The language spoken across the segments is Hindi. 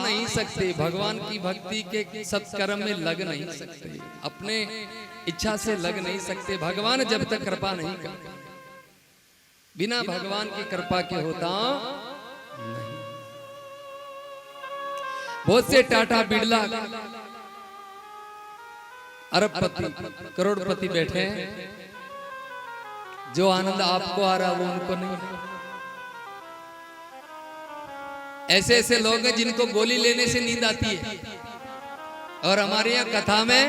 नहीं सकते, भगवान की भक्ति के सत्कर्म में लग नहीं सकते, अपने इच्छा से लग नहीं सकते, भगवान जब तक कृपा नहीं करते। बिना भगवान की कृपा के होता नहीं। बहुत से टाटा बिरला अरबपति करोड़पति बैठे हैं, जो आनंद आपको आ रहा वो उनको नहीं। ऐसे ऐसे लोग हैं जिनको गोली लेने से नींद आती है। और हमारे यहाँ कथा में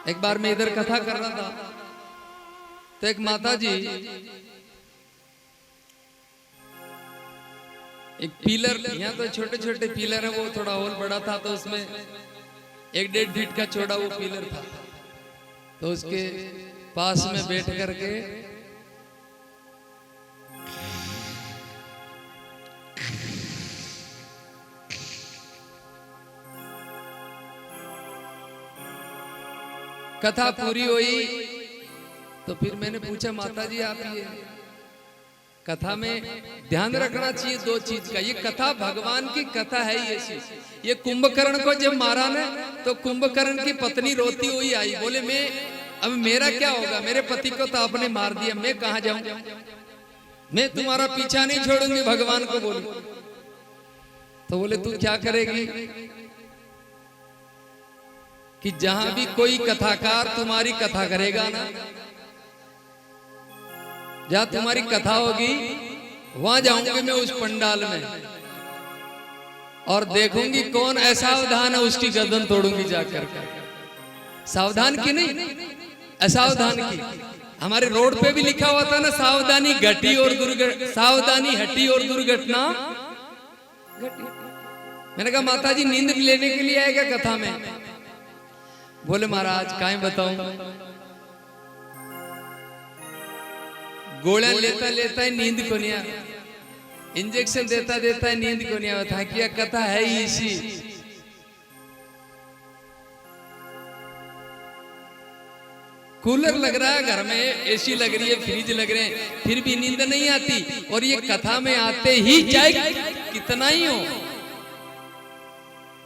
एक बार मैं इधर कथा कर रहा था, तो एक माता जी एक पिलर, यहाँ तो छोटे छोटे पिलर है, वो थोड़ा होल बड़ा था, तो उसमें 1-1.5 फीट का चौड़ा वो पिलर था। तो उसके पास में बैठ करके कथा पूरी हुई। तो फिर मैंने पूछा, माता जी आप ये कथा में ध्यान रखना चाहिए 2 चीज का। ये कथा भगवान की कथा है। ये कुंभकर्ण को जब मारा ना, तो कुंभकर्ण की पत्नी रोती हुई आई, बोले मैं अब मेरा क्या होगा, मेरे पति को तो आपने मार दिया, मैं कहां जाऊं, मैं तुम्हारा पीछा नहीं छोड़ूंगी, भगवान को बोली। तो बोले तू क्या करेगी कि जहां भी कोई कथाकार तुम्हारी कथा करेगा ना, जहां तुम्हारी कथा होगी वहां जाऊंगी मैं उस पंडाल में, और देखूंगी कौन असावधान है, उसकी गर्दन तोड़ूंगी जाकर। सावधान की नहीं, असावधान की। हमारे रोड पे भी लिखा हुआ था ना, सावधानी घटी और सावधानी हटी और दुर्घटना घटी। मैंने कहा माता जी नींद लेने के लिए आएगा कथा में? बोले महाराज काहे बताऊं, गोलियां लेता लेता है नींद को नहीं आता, इंजेक्शन देता देता है नींद को नहीं आता, क्या कथा है ही इसी। कूलर लग रहा है घर में, एसी लग रही है, फ्रिज लग रहे हैं, फिर भी नींद नहीं आती। और ये कथा में आते ही चाहे कितना ही हो,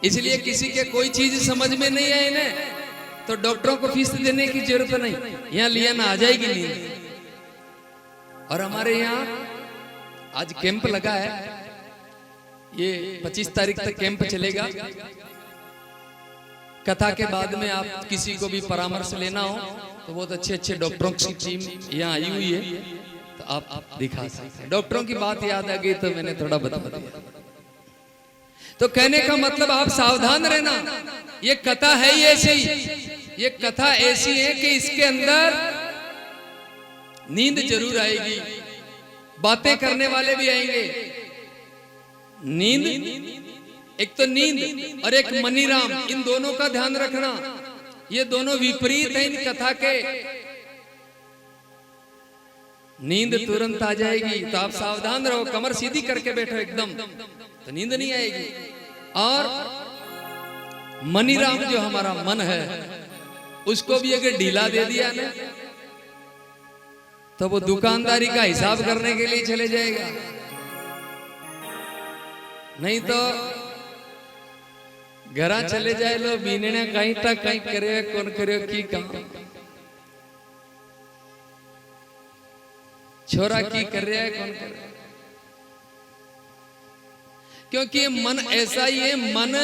इसलिए किसी के कोई चीज समझ में नहीं आए ना, तो डॉक्टरों को फीस देने की जरूरत नहीं, यहाँ लिया ना आ जाएगी नींद। और हमारे यहाँ आज कैंप लगा है, ये 25 तारीख तक कैंप चलेगा। कथा के बाद में आप किसी को भी परामर्श लेना हो तो बहुत अच्छे अच्छे डॉक्टरों की टीम यहाँ आई हुई है, तो आप दिखा सकते हैं। डॉक्टरों की बात याद आ गई तो मैंने थोड़ा बता दिया। तो कहने का मतलब आप सावधान रहना, ये कथा है ही ऐसे ही, ये कथा ऐसी है कि इसके अंदर नींद जरूर आएगी, बातें करने वाले भी आएंगे। नींद, एक तो नींद और एक मनीराम, इन दोनों का ध्यान रखना। ये दोनों विपरीत है इन कथा के। नींद तुरंत आ जाएगी तो आप सावधान रहो, कमर सीधी करके बैठो एकदम, तो नींद नहीं आएगी। और मनीराम जो हमारा मन है, उसको भी अगर ढीला दे दिया ना, तो वो दुकानदारी का हिसाब करने के लिए चले जाएगा। नहीं तो घरा चले जाए लो बीने कहीं तक कहीं करे कौन करे की काम, छोरा की कर रहा है कौन कर रहा है। क्योंकि ये मन ऐसा ही है, मन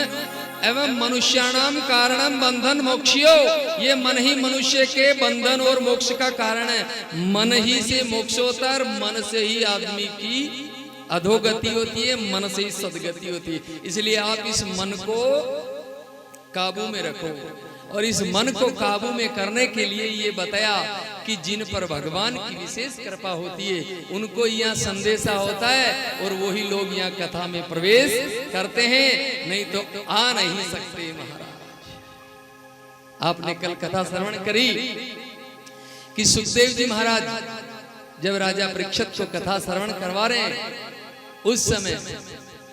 एवं मनुष्याणाम कारणम बंधन मोक्षयो, ये मन ही मनुष्य के बंधन और मोक्ष का कारण है। मन ही से मोक्ष होता है, मन से ही आदमी की अधोगति होती है, मन से ही सदगति होती है। इसलिए आप इस मन को काबू में रखो, और इस मन को काबू में करने के लिए ये बताया कि जिन पर भगवान की विशेष कृपा होती है उनको यहाँ संदेशा होता है, और वही लोग यहाँ कथा में प्रवेश करते हैं, नहीं तो आ नहीं सकते। महाराज आपने कल कथा श्रवण करी कि सुखदेव जी महाराज जब राजा परीक्षित को कथा श्रवण करवा रहे हैं, उस समय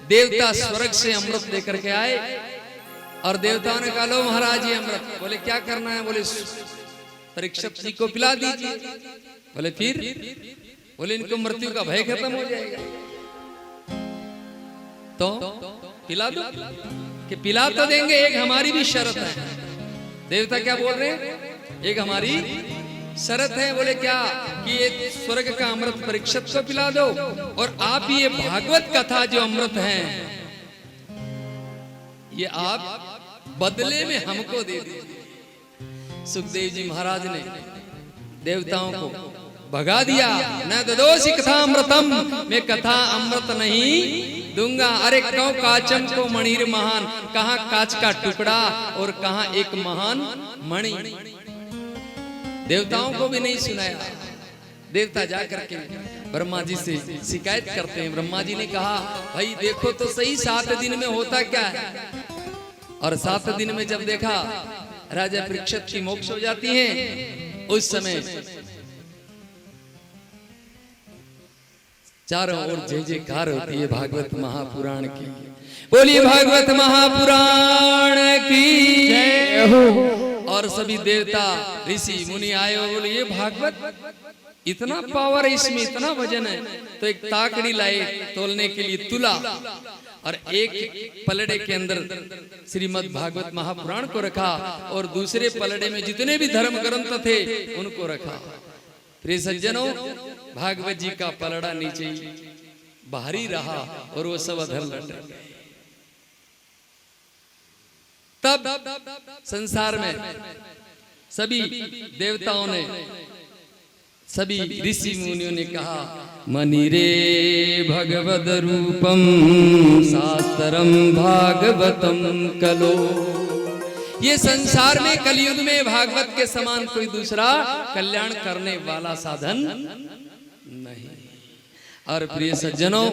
देवता स्वर्ग से अमृत लेकर के आए, और देवताओं ने कहा लो महाराज ये अमृत। बोले क्या करना है? बोले परीक्षित जी को पिला दीजिए। बोले फिर? बोले इनको मृत्यु का भय खत्म हो जाएगा। तो पिला दो, कि पिला तो देंगे, एक हमारी भी शर्त है। देवता क्या बोल रहे हैं, एक हमारी शर्त है। बोले क्या, कि ये स्वर्ग का अमृत परीक्षित को पिला दो, और आप ये भागवत कथा जो अमृत है, ये आप बदले में हमको दे दीजिए। सुखदेव जी महाराज ने देवताओं को भगा दिया। न ददोसी कथा अमृतम, मैं कथा अमृत नहीं दूंगा। अरे कौ काचम को मणिर महान, कहां कांच का टुकड़ा और कहां एक महान मणि। देवताओं को भी नहीं सुनाया। देवता जाकर के ब्रह्मा जी से शिकायत करते हैं। ब्रह्मा जी ने कहा, भाई देखो तो सही 7 दिन में होता क्या है। और 7 दिन में जब देखा राजा परीक्षित की मोक्ष हो जाती है, उस समय चारों ओर जय जयकार होती है भागवत महापुराण की। बोलिए भागवत महापुराण की जय हो। और सभी देवता ऋषि मुनि आए और बोले, ये भागवत इतना पावर है इसमें, इतना वजन है। तो एक ताकड़ी लाए तोलने के लिए तुला, और एक पलड़े के अंदर श्रीमद् भागवत महापुराण को रखा, और दूसरे पलड़े में जितने भी धर्म ग्रंथ थे उनको रखा। प्रिय सज्जनों, भागवत जी का पलड़ा नीचे बाहरी रहा और वो सब अधर लटक गए। तब संसार में सभी देवताओं ने, सभी ऋषि मुनियों ने कहा, मनिरे भगवद रूपम शास्त्रम भागवतम कलो। ये संसार में कलयुग में भागवत के समान कोई दूसरा कल्याण करने वाला साधन नहीं। और प्रिय सज्जनों,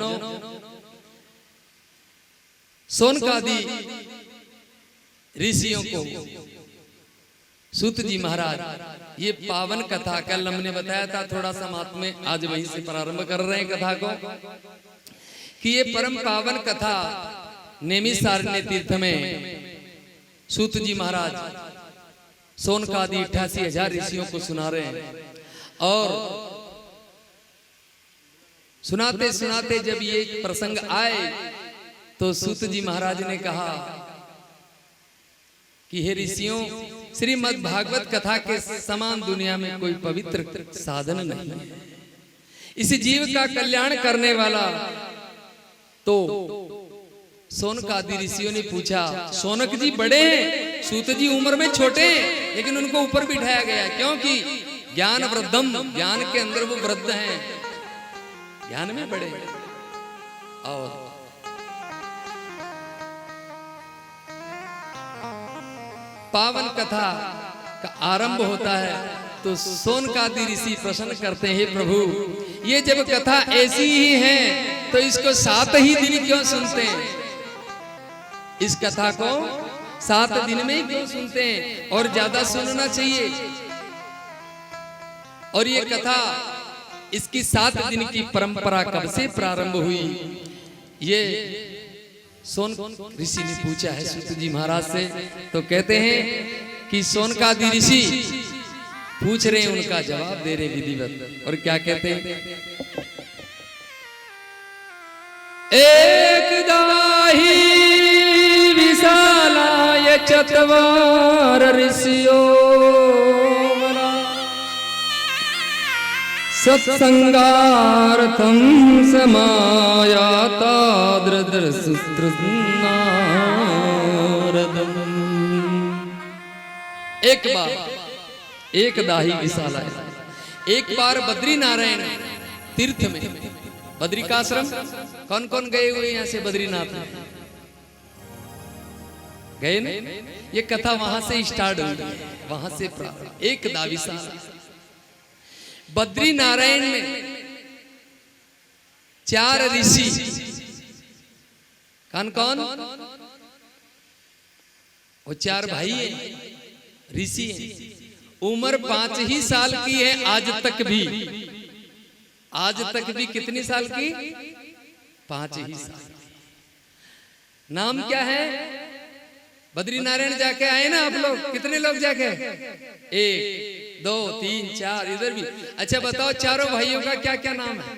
सोनकादि ऋषियों को सूत जी महाराज ये पावन कथा, कल हमने बताया था थोड़ा सा महात्म्य, आज वहीं से प्रारंभ कर रहे हैं कथा को, कि ये परम पावन कथा नैमिषारण्य तीर्थ में सूत जी महाराज सोनकादि 88,000 ऋषियों को सुना रहे हैं। और सुनाते सुनाते जब ये प्रसंग आए तो सूत जी महाराज ने कहा कि हे ऋषियों, श्रीमद् भागवत कथा के समान दुनिया में कोई पवित्र साधन नहीं है। इस जीव का कल्याण करने वाला तो सोनकादि ऋषियों ने पूछा, सोनक जी बड़े हैं, सूत जी उम्र में छोटे हैं, लेकिन उनको ऊपर बिठाया गया, क्योंकि ज्ञान वृद्धम, ज्ञान के अंदर वो वृद्ध हैं, ज्ञान में बड़े। और पावन कथा का आरंभ होता है तो सोनकादि ऋषि प्रश्न करते हैं, हे प्रभु, ये जब कथा ऐसी ही है तो इसको 7 ही दिन क्यों सुनते हैं? इस कथा को 7 दिन में क्यों सुनते हैं, और ज्यादा सुनना चाहिए। और ये कथा, इसकी 7 दिन की परंपरा कब से प्रारंभ हुई, ये सोन ऋषि ने पूछा है सूत जी महाराज से। तो कहते हैं कि सोनकादि ऋषि पूछ रहे हैं, उनका जवाब दे रहे विधिवत। और क्या कहते हैं, एक दाही विशालाय चत्वार ऋषियो सत्संगार्थम समायाता नारदम। एक बार एक दाही विशालाय, एक बार बद्री नारायण तीर्थ में, बद्री का आश्रम, कौन कौन गए हुए यहाँ से बद्रीनाथ में गए ना? ये कथा वहां से स्टार्ट हुई, वहां से एक दाविशाला बद्री नारायण में 4 ऋषि, कौन कौन? वो 4 भाई है, ऋषि है। उम्र 5 ही साल की है आज तक भी। आज तक भी कितनी साल की? 5 ही साल। नाम क्या है? बद्री नारायण जाके आए ना आप लोग, कितने लोग जाके? 1 2 3 4, इधर भी। अच्छा बताओ, चारों भाइयों का क्या क्या नाम है?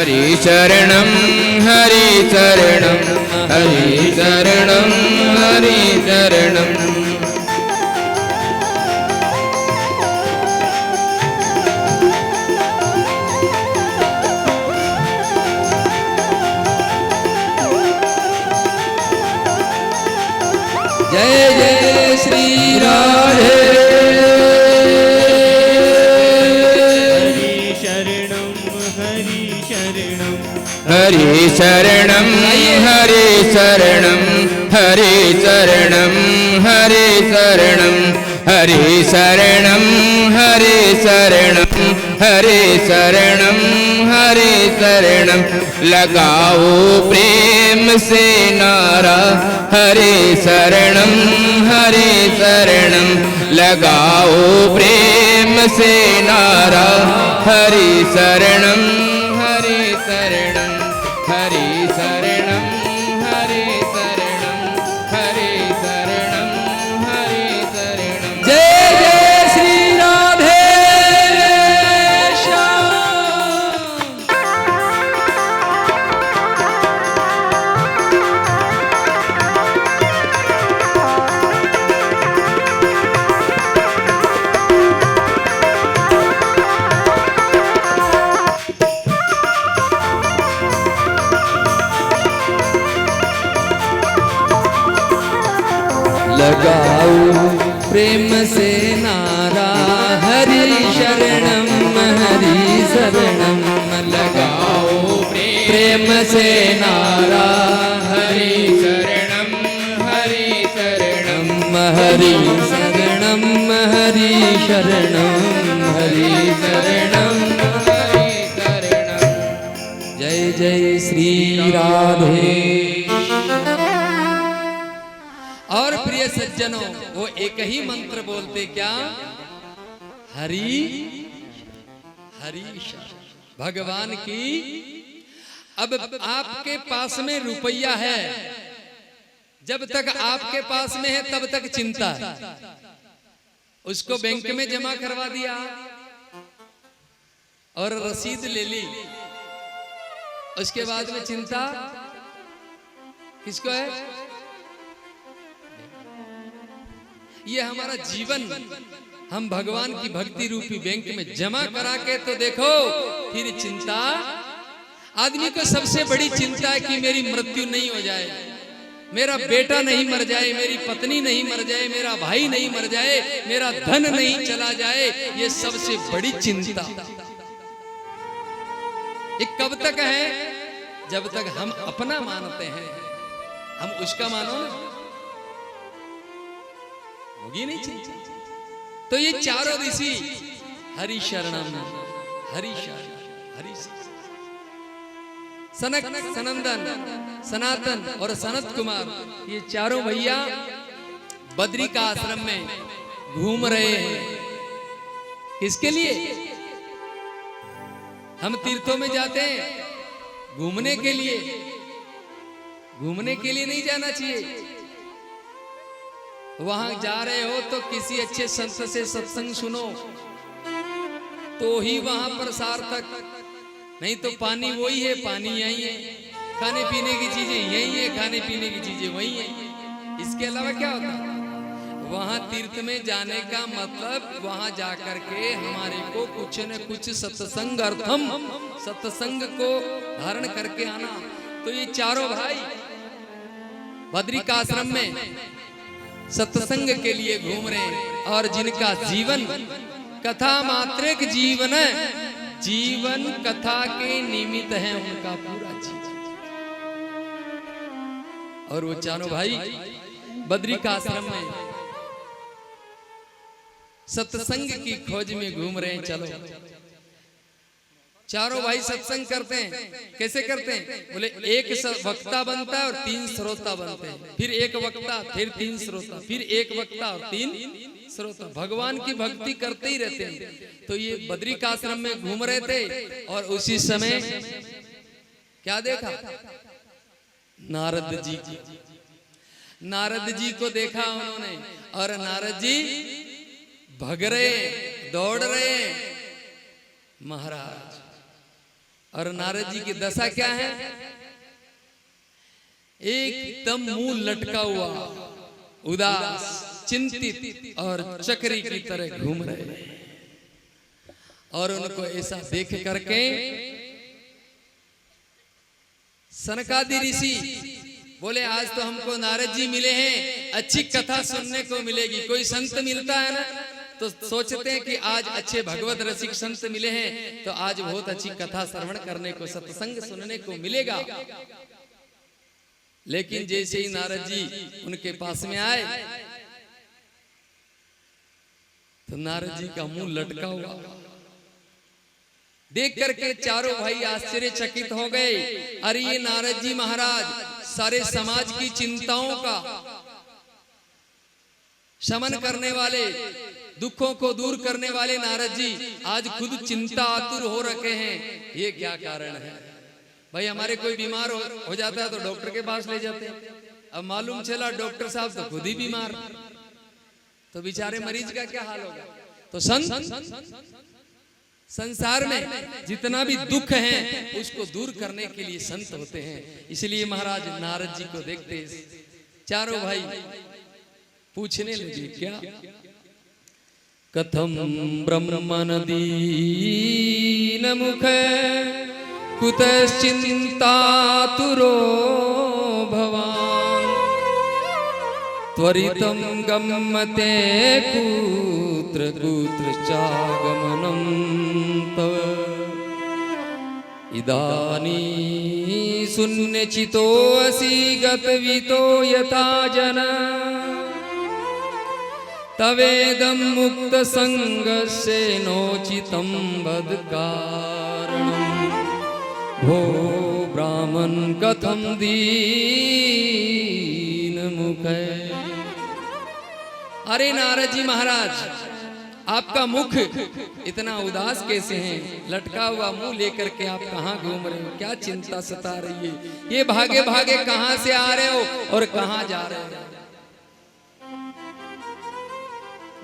हरि शरणं हरि शरणं हरि शरणं हरि शरणं। जय जय श्री राधे। हरि शरणं हरि शरणं हरि शरणं हरि शरणं हरि शरणं हरि शरणं हरि शरणं हरि शरणं। लगाओ प्रेम से नारा हरि शरणं हरि शरणं। लगाओ प्रेम से नारा हरि शरणं हरि शरणं हरि शरणं हरि शरणं हरि शरणं हरि शरणं। जय जय श्री राधे श्याम। लगाओ प्रेम से नारा हरि शरणम हरि शरणम। लगाओ प्रेम से नारा हरि शरणं हरि शरणं हरि शरणम हरि शरणम हरि शरणम हरि शरणं। जय जय श्री राधे। और प्रिय सज्जनों, वो एक ही मंत्र बोलते क्या? हरि हरि भगवान की। अब आपके पास में रुपया है, जब तक आपके पास में है तब तक चिंता है। उसको बैंक में जमा करवा दिया और रसीद ले ली, उसके बाद में चिंता किसको है? ये हमारा जीवन हम भगवान की भक्ति रूपी बैंक में जमा करा के तो देखो, फिर चिंता। आदमी को सबसे बड़ी चिंता है कि मेरी मृत्यु नहीं हो जाए, मेरा बेटा नहीं मर जाए, मेरी पत्नी नहीं मर जाए, मेरा भाई नहीं मर जाए, मेरा धन नहीं चला जाए। ये सबसे बड़ी चिंता। ये कब तक है? जब तक हम अपना मानते हैं, हम उसका मानो ना, होगी नहीं चिंता। तो ये चारों ऋषि हरि शरणम हरि शरणम हरि सनक सनंदन सनातन और सनत कुमार, ये चारों भैया बद्री का आश्रम में घूम रहे हैं। किसके लिए? हम तीर्थों में जाते हैं घूमने के लिए। घूमने के लिए नहीं जाना चाहिए। वहां जा रहे हो तो किसी अच्छे संत से सत्संग सुनो तो ही वहां पर सार्थक, नहीं तो पानी वही है, पानी यही है, खाने पीने की चीजें यही है, खाने पीने की चीजें वही है। इसके अलावा क्या होता है? वहां तीर्थ में जाने का मतलब वहां जाकर के हमारे को कुछ न कुछ सत्संग अर्थम, सत्संग को धारण करके आना। तो ये चारों भाई बद्री का आश्रम में सत्संग के लिए घूम रहे हैं, और जिनका जीवन कथा मात्रिक जीवन है, जीवन कथा के निमित्त है उनका पूरा जीवन। और वो चारों भाई बद्री का आश्रम में सत्संग की खोज में घूम रहे हैं। चलो चारों भाई सत्संग करते हैं। कैसे करते हैं? बोले एक वक्ता बनता है और 3 श्रोता बनते हैं, फिर एक वक्ता, फिर 3 श्रोता, फिर एक वक्ता और 3 श्रोता। भगवान की भक्ति करते ही रहते हैं। तो ये बद्री का आश्रम में घूम रहे थे और उसी समय क्या देखा? नारद जी। नारद जी को देखा उन्होंने, और नारद जी भग रहे, दौड़ रहे। महाराज और नारद जी की दशा क्या है? एकदम मुंह लटका हुआ, उदास, चिंतित और चक्री की तरह घूम रहे। और उनको ऐसा देख करके सनकादि ऋषि बोले, आज तो हमको नारद जी मिले हैं, अच्छी कथा सुनने को मिलेगी। कोई संत मिलता है ना तो सोचते हैं कि आज अच्छे भगवत रसिक संत मिले हैं तो आज बहुत अच्छी कथा श्रवण करने को, सत्संग सुनने को मिलेगा। लेकिन जैसे ही नारद जी उनके पास में आए तो नारद जी का मुंह लटका हुआ देख करके चारों भाई आश्चर्यचकित हो गए। अरे ये नारद जी महाराज सारे समाज की चिंताओं का शमन करने वाले, दुखों को दूर करने वाले नारद जी आज खुद चिंता आतुर हो रखे हैं। ये क्या कारण है? भाई हमारे कोई बीमार हो जाता है तो डॉक्टर के पास ले जाते हैं। अब मालूम चला डॉक्टर साहब तो खुद ही बीमार, तो बेचारे मरीज का क्या हाल होगा? तो संसार में जितना भी दुख है उसको दूर करने के लिए संत होते हैं। इसलिए महाराज नारद जी को देखते चारों भाई पूछने लगे, क्या कथम ब्रह्मन दीन मुख कुतश्चिंतातुरो भवान त्वरितं गम्यते कुत्र कुत्र चागमनं तव इदानीं शून्यचितोऽसि गतवितो यथा जन तवेदं मुक्तसंगस्य नोचितं वदकारणम् भो ब्राह्मण कथम दीन मुख। अरे नारद जी महाराज, आपका मुख इतना उदास कैसे है? लटका हुआ मुंह लेकर के आप कहाँ घूम रहे हो? क्या चिंता सता रही है? ये भागे भागे कहाँ से आ रहे हो और कहाँ जा रहे हो?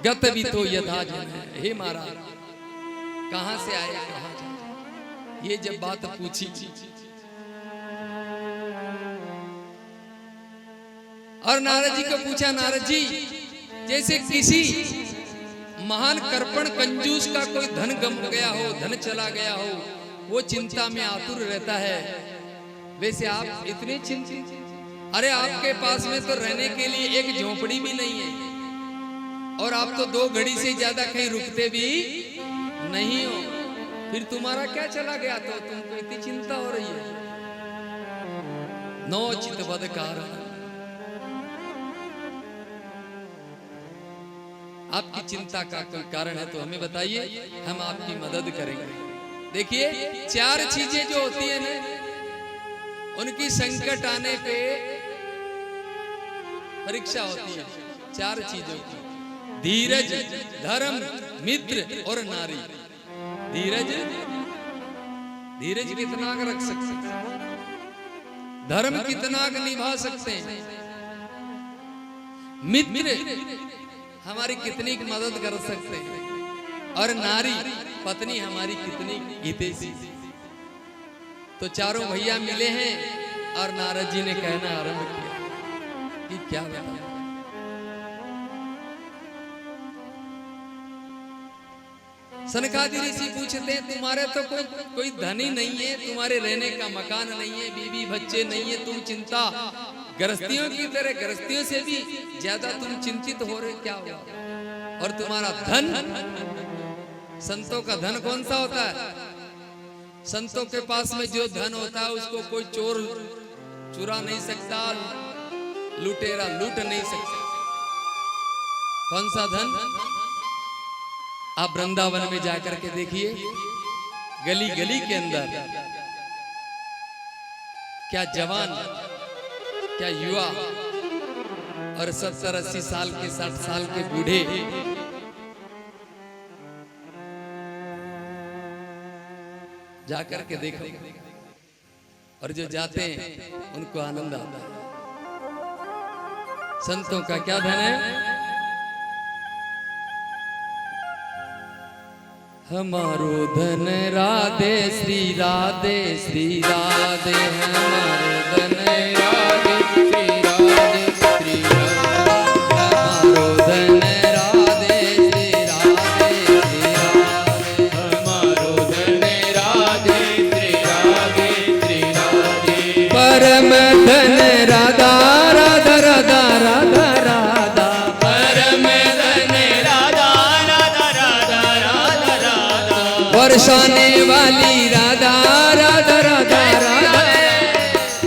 गत भी तो यथा जन है। हे महाराज, कहाँ से आए, कहाँ जा? ये जब बात पूछी और नारद जी को पूछा, नारद जी जैसे किसी महान कर्पण कंजूस का कोई धन गम गया हो, धन चला गया हो, वो चिंता में आतुर रहता है, वैसे आप इतने चिंतित? अरे आपके पास में तो रहने के लिए एक झोपड़ी भी नहीं है और आप तो 2 घड़ी से ज्यादा कहीं रुकते भी नहीं हो, फिर तुम्हारा क्या चला गया? तो तुमको इतनी चिंता हो रही है? नोचित वद कारण, आपकी चिंता का कोई कारण है तो हमें बताइए, हम आपकी मदद करेंगे। देखिए 4 चीजें जो होती है ना, उनकी संकट आने पे परीक्षा होती है 4 चीजों की: धीरज, धर्म, मित्र और नारी। धीरज कितना रख सकते हैं, धर्म कितना निभा सकते हैं, मित्र हमारी कितनी मदद कर सकते हैं, और नारी पत्नी हमारी कितनी हितैषी। तो चारों भैया मिले हैं और नारद जी ने कहना आरंभ किया कि क्या बताऊं। सनकादि ऋषि पूछते हैं, तुम्हारे तो कोई धन ही नहीं है, तुम्हारे रहने का मकान नहीं है, बीवी बच्चे नहीं है, तुम चिंता गृहस्थियों की तरह, गृहस्थियों से भी ज्यादा तुम चिंतित हो रहे, क्या हुआ? और तुम्हारा धन, संतों का धन कौन सा होता है? संतों के पास में जो धन होता है उसको कोई चोर चुरा नहीं सकता, लुटेरा लूट नहीं सकता। कौन सा धन? आप वृंदावन में जाकर के देखिए, गली गली के अंदर क्या जवान, क्या युवा और 70-80 साल के, 60 साल के बूढ़े जाकर के देखो, और जो जाते हैं उनको आनंद आता है। संतों का क्या धन है? हमारो धन राधे श्री राधे श्री राधे, हमारो धन राधे श्री राधे श्री राधे, हमारो धन राधे श्री राधे श्री राधे, हमारो धन राधे श्री राधे श्री राधे, परम धन राधा राधा राधा राधा राधा, परम धन राधा राधा राधा राधा राधा, बरसाने वाली राधा राधा राधा राधा,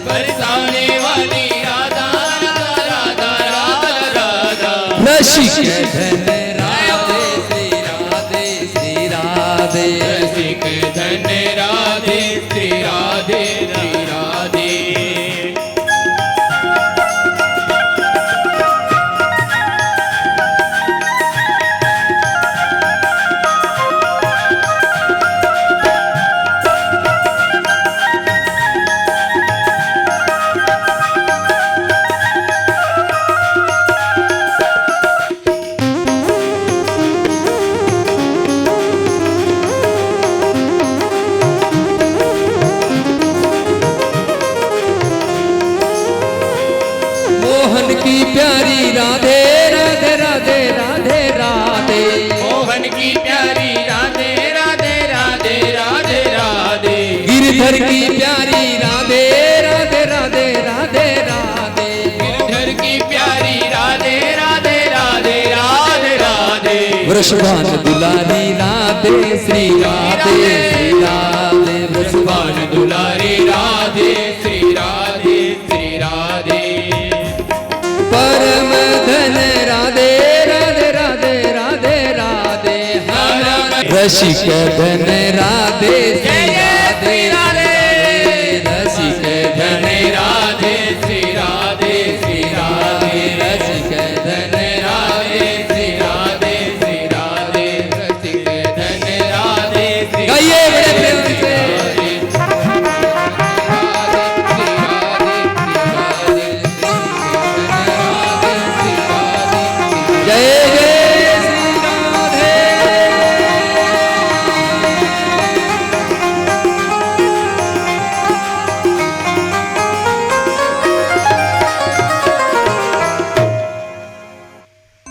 बरसाने वाली राधा राधा राधा राधा राधा, रसिक धन राधे श्री राधे श्री राधे, रसिक धन राधे श्री राधे श्री राधे, मोहन की प्यारी राधे राधे राधे राधे राधे, मोहन की प्यारी राधे राधे राधे राधे राधे, गिरधर की प्यारी राधे राधे राधे राधे राधे, गिरधर की प्यारी राधे राधे राधे राधे राधे, वृषभान दुलारी राधे श्री राधे श्री राधे, वृषभान दुलारी राधे श्री राधे श्री राधे, परम धन राधे राधे राधे राधे राधे, हमारा रसिक धन राधे श्री राधे राधे, रसिक धन राधे श्री राधे श्री राधे, रसिक धन राधे श्री राधे श्री राधे, रसिक धन राधे श्री गाइए बड़े प्रेम से, जय जय श्री राधे।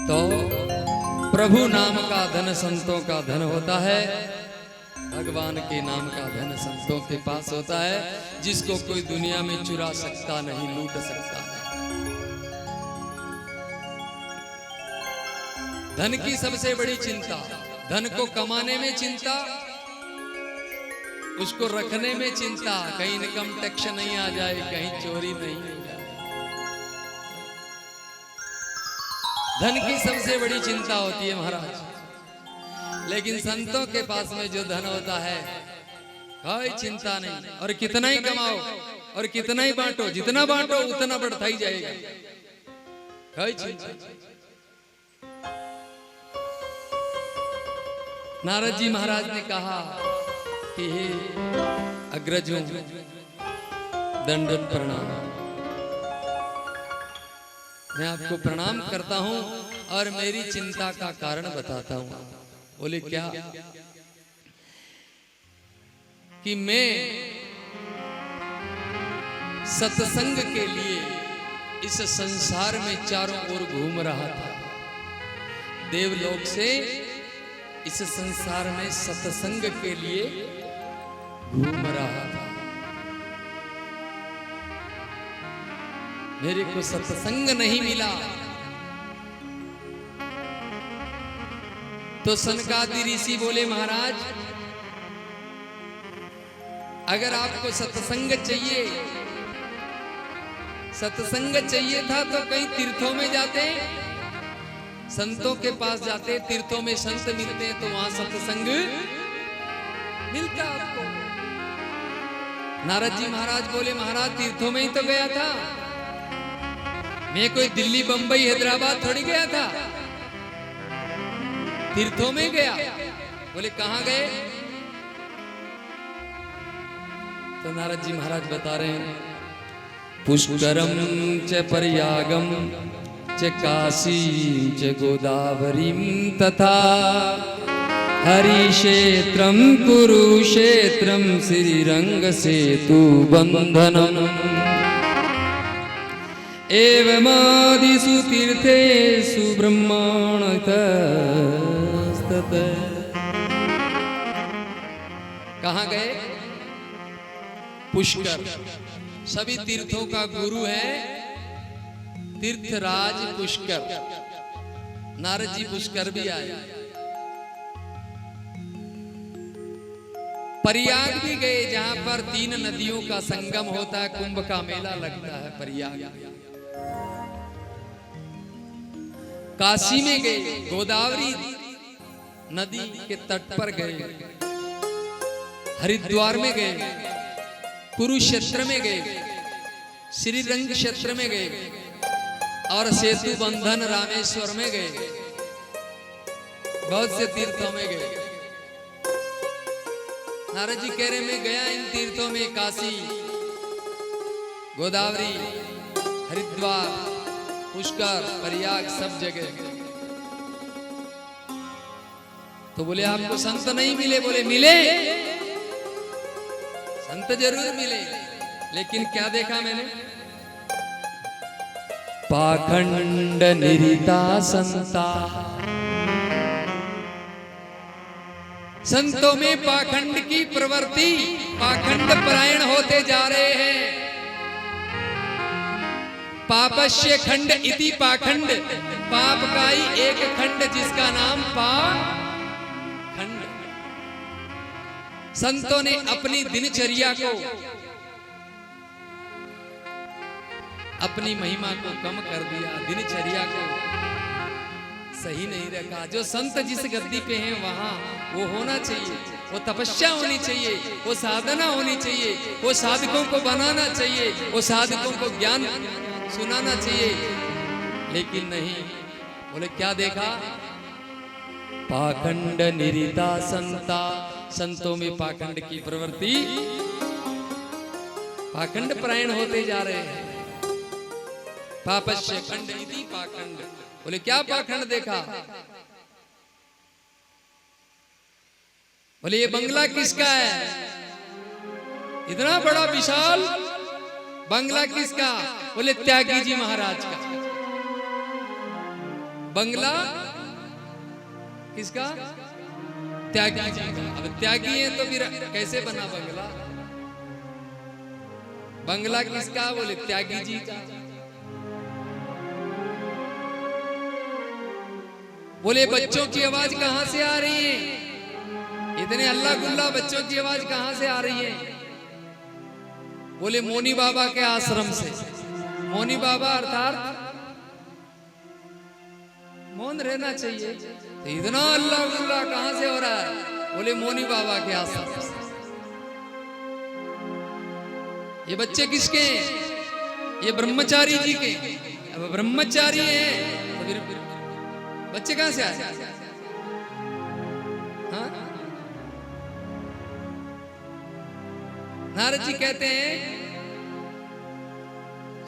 तो प्रभु नाम का धन संतों का धन होता है, भगवान के नाम का धन संतों के पास होता है, जिसको कोई दुनिया में चुरा सकता नहीं, लूट सकता नहीं। धन की सबसे बड़ी चिंता, धन को कमाने में चिंता, उसको रखने में चिंता, कहीं इनकम टैक्स नहीं आ जाए, कहीं चोरी नहीं हो जाए। धन की सबसे बड़ी चिंता होती है महाराज, लेकिन संतों के पास में जो धन होता है कोई चिंता नहीं, और कितना ही कमाओ और कितना ही बांटो, जितना बांटो उतना बढ़ता ही जाएगा, कोई चिंता नहीं। नारद जी महाराज ने कहा कि हे अग्रजों, दंडवत प्रणाम, मैं आपको प्रणाम करता हूं और मेरी चिंता का कारण बताता हूं। बोले क्या? कि मैं सत्संग के लिए इस संसार में चारों ओर घूम रहा था, देवलोक से इस संसार में सत्संग के लिए घूम रहा था, मेरे को सत्संग नहीं मिला। तो सनकादि ऋषि बोले महाराज, अगर आपको सत्संग चाहिए, सत्संग चाहिए था तो कहीं तीर्थों में जाते, संतों के पास जाते, तीर्थों में संत मिलते हैं तो वहां सत्संग मिलता आपको। नारद जी महाराज बोले महाराज तीर्थों में ही तो गया था, मैं कोई दिल्ली बंबई हैदराबाद थोड़ी गया था, तीर्थों में गया। बोले कहां गए? तो नारद जी महाराज बता रहे हैं, पुष्करम च प्रयागम च काशी च गोदावरीम तथा हरिक्षेत्रं कुरुक्षेत्रं श्रीरङ्गसेतु बन्धनम् एवमादिषु तीर्थेषु ब्रह्माण्डतस्ततः। कहाँ गए? पुष्कर। सभी तीर्थों का गुरु है तीर्थराज पुष्कर। नारद जी पुष्कर भी आए। प्रयाग भी गए, जहां पर 3 नदियों का संगम होता है, कुंभ का मेला लगता है प्रयाग। काशी में गए, गोदावरी नदी के तट पर गए, हरिद्वार में गए, कुरुक्षेत्र में गए, श्रीरंग क्षेत्र में गए और सेतु बंधन रामेश्वर में गए। बहुत से तीर्थों में गए। नारद जी कह रहे मैं गया इन तीर्थों में, काशी, गोदावरी, हरिद्वार, पुष्कर, प्रयाग, सब जगह। तो बोले आपको संत नहीं मिले? बोले मिले, संत जरूर मिले, लेकिन क्या देखा मैंने? पाखंड निरिता संता। संतों में पाखंड की प्रवृत्ति, पाखंड परायण होते जा रहे हैं। पापस्य खंड इति पाखंड, पाप का ही एक खंड जिसका नाम पाखंड। संतों ने अपनी दिनचर्या को, अपनी महिमा को कम कर दिया, दिनचर्या को सही नहीं रखा। जो संत जिस गद्दी पे हैं वहां वो होना चाहिए, वो तपस्या होनी चाहिए, वो साधना होनी चाहिए, वो साधकों को बनाना चाहिए, वो साधकों को ज्ञान सुनाना चाहिए, लेकिन नहीं। बोले क्या देखा? पाखंड निरिता संता। संतों में पाखंड की प्रवृत्ति, पाखंड परायण होते जा रहे हैं। पापस्य खंड इति पाखंड। बोले क्या पाखंड देखा? बोले ये बंगला किसका है? इतना बड़ा विशाल बंगला किसका? बोले त्यागी जी महाराज का। बंगला किसका? त्यागी जी का। अब त्यागी है तो फिर कैसे बना बंगला? बंगला किसका? बोले त्यागी जी का। बोले बच्चों की आवाज कहां से आ रही है? इतने अल्लाह गुल्ला बच्चों की आवाज कहां से आ रही है? बोले मोनी बाबा के आश्रम से। मोनी बाबा अर्थात मौन रहना चाहिए। तो इतना अल्लाह गुल्ला कहां से हो रहा है? बोले मोनी बाबा के आश्रम से। ये बच्चे किसके हैं? ये ब्रह्मचारी जी के। अब ब्रह्मचारी हैं तो फिर बच्चे कहां से आए? हाँ? नारद जी कहते हैं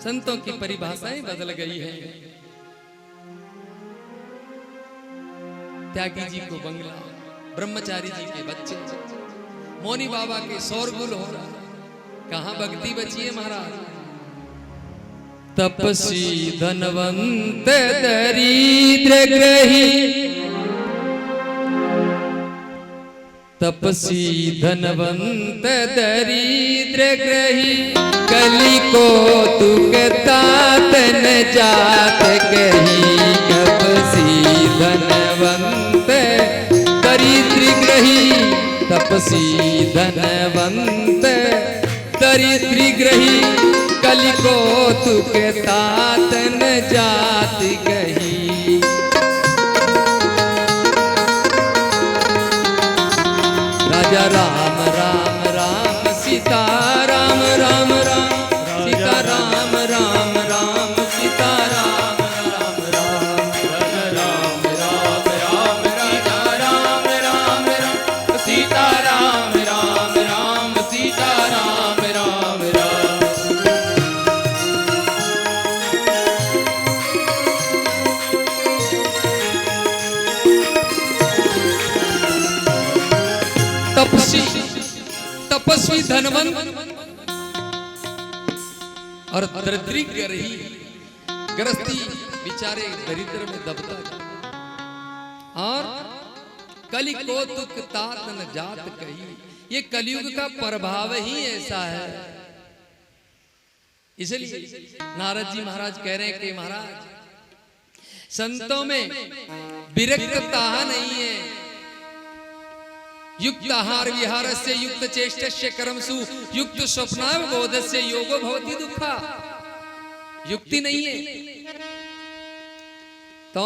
संतों की परिभाषाएं बदल गई है। त्यागी जी को बंगला, ब्रह्मचारी जी के बच्चे, मौनी बाबा के शोरगुल हो रहा। कहां भक्ति बची है महाराज? तपसी धनवंत दरिद्र ग्रही, तपसी धनवंत दरिद्र ग्रही, कली को तुकता तन जात कही। तपसी धनवंत दरिद्र ग्रही, तपसी धनवंत दरिद्र ग्रही, कली को तुकता तन जात कही। राजा राम राम राम सीता राम राम राम, सीता राम राम राम सीता राम राम राम, राजा राम राम राम राजा राम राम राम, सीता राम राम राम सीता राम राम राम। तपस्वी धनवंत और दरिद्री गरही गृहस्थी बेचारे दरिद्र में दबता और कलि कौतुक तात न जात कही। ये कलयुग का प्रभाव ही ऐसा है। इसलिए नारद जी महाराज कह रहे हैं कि महाराज संतों में विरक्तता नहीं है। युक्त आहार विहारस्य युक्त चेष्टस्य कर्मसु युक्त स्वप्नावबोधस्य योगो भवति दुःखा। युक्ति नहीं है तो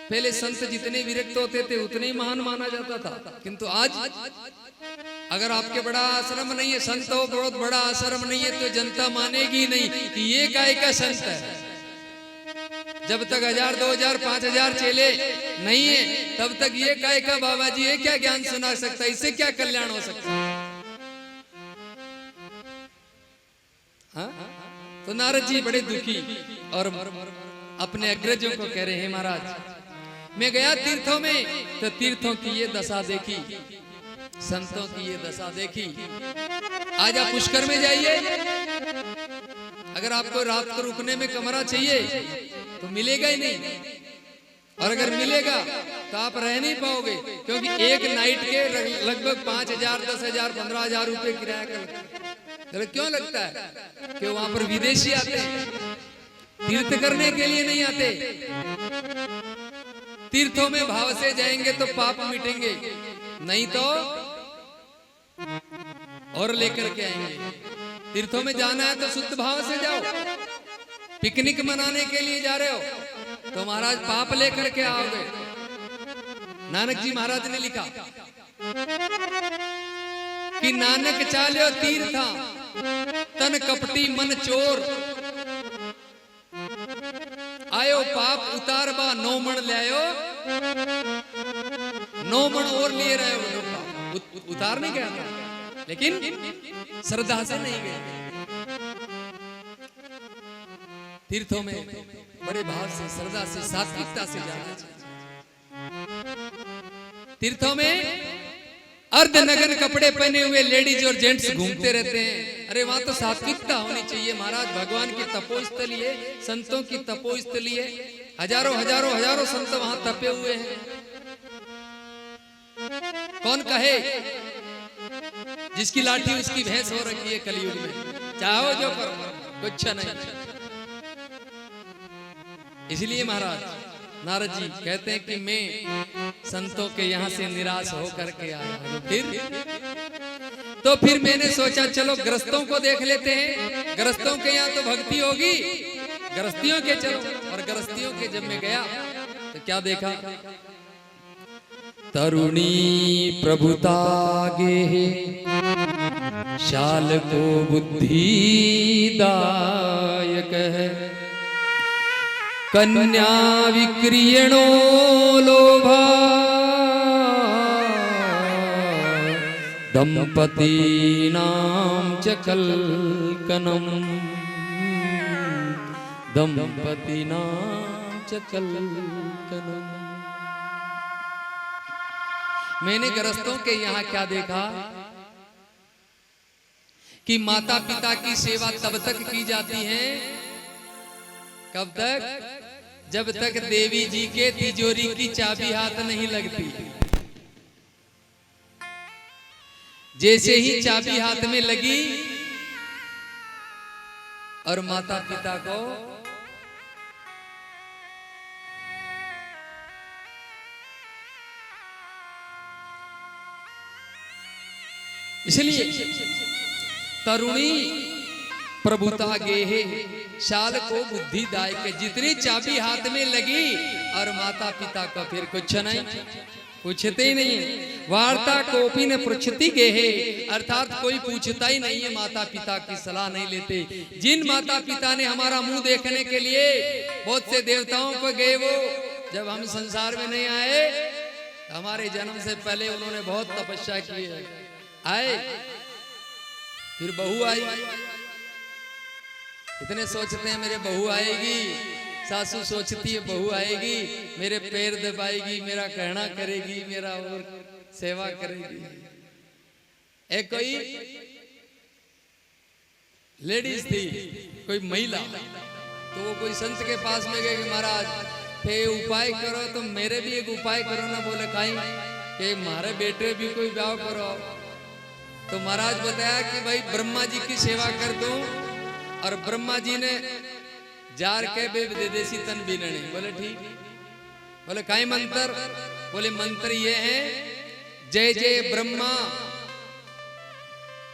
पहले संत जितने विरक्त होते थे उतने ही महान माना जाता था, किंतु आज अगर आपके बड़ा आश्रम नहीं है, संत हो बहुत बड़ा आश्रम नहीं है, तो जनता मानेगी नहीं कि ये काय का संत है। जब तक 1000 2000 5000 चेले नहीं है तब तक ये काय का बाबा जी ये क्या ज्ञान सुना सकता है, इससे क्या कल्याण हो सकता है। हाँ? तो नारद जी बड़े दुखी और अपने अग्रजों को कह रहे हैं महाराज मैं गया तीर्थों में तो तीर्थों की ये दशा देखी, संतों की ये दशा देखी। आज आप पुष्कर में जाइए, अगर आपको रात को रुकने में कमरा चाहिए तो मिलेगा ही नहीं, और अगर मिलेगा तो आप रह नहीं पाओगे, क्योंकि एक नाइट के लगभग 5000 10,000 15,000 रुपए किराया का क्यों लगता है कि वहां पर विदेशी आते हैं, तीर्थ करने के लिए नहीं आते। तीर्थों में भाव से जाएंगे तो पाप मिटेंगे, नहीं तो और लेकर के आएंगे। तीर्थों में जाना है तो शुद्ध भाव से जाओ। पिकनिक मनाने के लिए जा रहे हो तो महाराज पाप लेकर के आओगे। नानक जी महाराज ने लिखा कि नानक चाल्यो तीर्था तन कपटी मन चोर, आयो पाप उतार बा 9 मण ले आयो, 9 मण और लिए रहे हो। उतार नहीं गया था लेकिन श्रद्धा से नहीं गए। तीर्थों में बड़े भाव से श्रद्धा से सात्विकता से जाना चाहिए। तीर्थों में अर्धनग्न कपड़े पहने हुए लेडीज और जेंट्स घूमते रहते हैं। अरे वहां तो सात्विकता होनी चाहिए महाराज। भगवान की तपोस्थली है, संतों की तपोस्थली है। हजारों हजारों हजारों संत वहां तपे हुए हैं। कौन कहे जिसकी लाठी उसकी भैंस हो रखी है कलयुग में, चाहो जो करो कुछ नहीं। इसलिए महाराज नारद जी कहते हैं कि मैं संतों के यहाँ से निराश होकर के आया। फिर मैंने सोचा चलो गृहस्थों को देख लेते हैं, गृहस्थों के यहाँ तो भक्ति होगी, गृहस्थियों के चलो। और गृहस्थियों के जब मैं गया तो क्या देखा, तरुणी प्रभुता गे शाल को बुद्धिदायक है, कन्या विक्रियणो लोभा दंपती नाम च कलकनम, दंपती नाम च कलकनम। मैंने गृहस्थों के यहाँ क्या देखा कि माता पिता की सेवा तब तक की जाती है, कब तक, जब तक देवी जी के तिजोरी की चाबी हाथ नहीं लगती। जैसे ही चाबी हाथ में लगी और माता पिता को इसलिए तरुणी प्रभुता गेहे शाल को बुद्धिदायक, जितनी चाबी हाथ में लगी और माता पिता को फिर कुछ नहीं, पूछते ही नहीं। वार्ता कोपी ने पृछति गेहे, अर्थात कोई पूछता ही नहीं है, माता पिता की सलाह नहीं लेते। जिन माता पिता ने हमारा मुंह देखने के लिए बहुत से देवताओं को गए, वो जब हम संसार में नहीं आए, हमारे जन्म से पहले उन्होंने बहुत तपस्या की है, आए, फिर बहू आई। इतने सोचते हैं मेरे बहू आएगी, सासू सोचती है बहू आएगी, मेरे पैर दबाएगी, मेरा कहना करेगी, मेरा और सेवा करेगी। एक कोई लेडीज थी, कोई महिला, तो वो कोई संत के पास में गए कि महाराज थे उपाय करो, तो मेरे भी एक उपाय करो ना। बोले काई कि मारे बेटे भी कोई ब्याह करो। तो महाराज बताया कि भाई ब्रह्मा जी की सेवा कर दो, और ब्रह्मा जी ने जार के दे देसी तन भी नहीं। बोले ठीक। बोले काई मंत्र? बोले मंत्र ये है, जय जय ब्रह्मा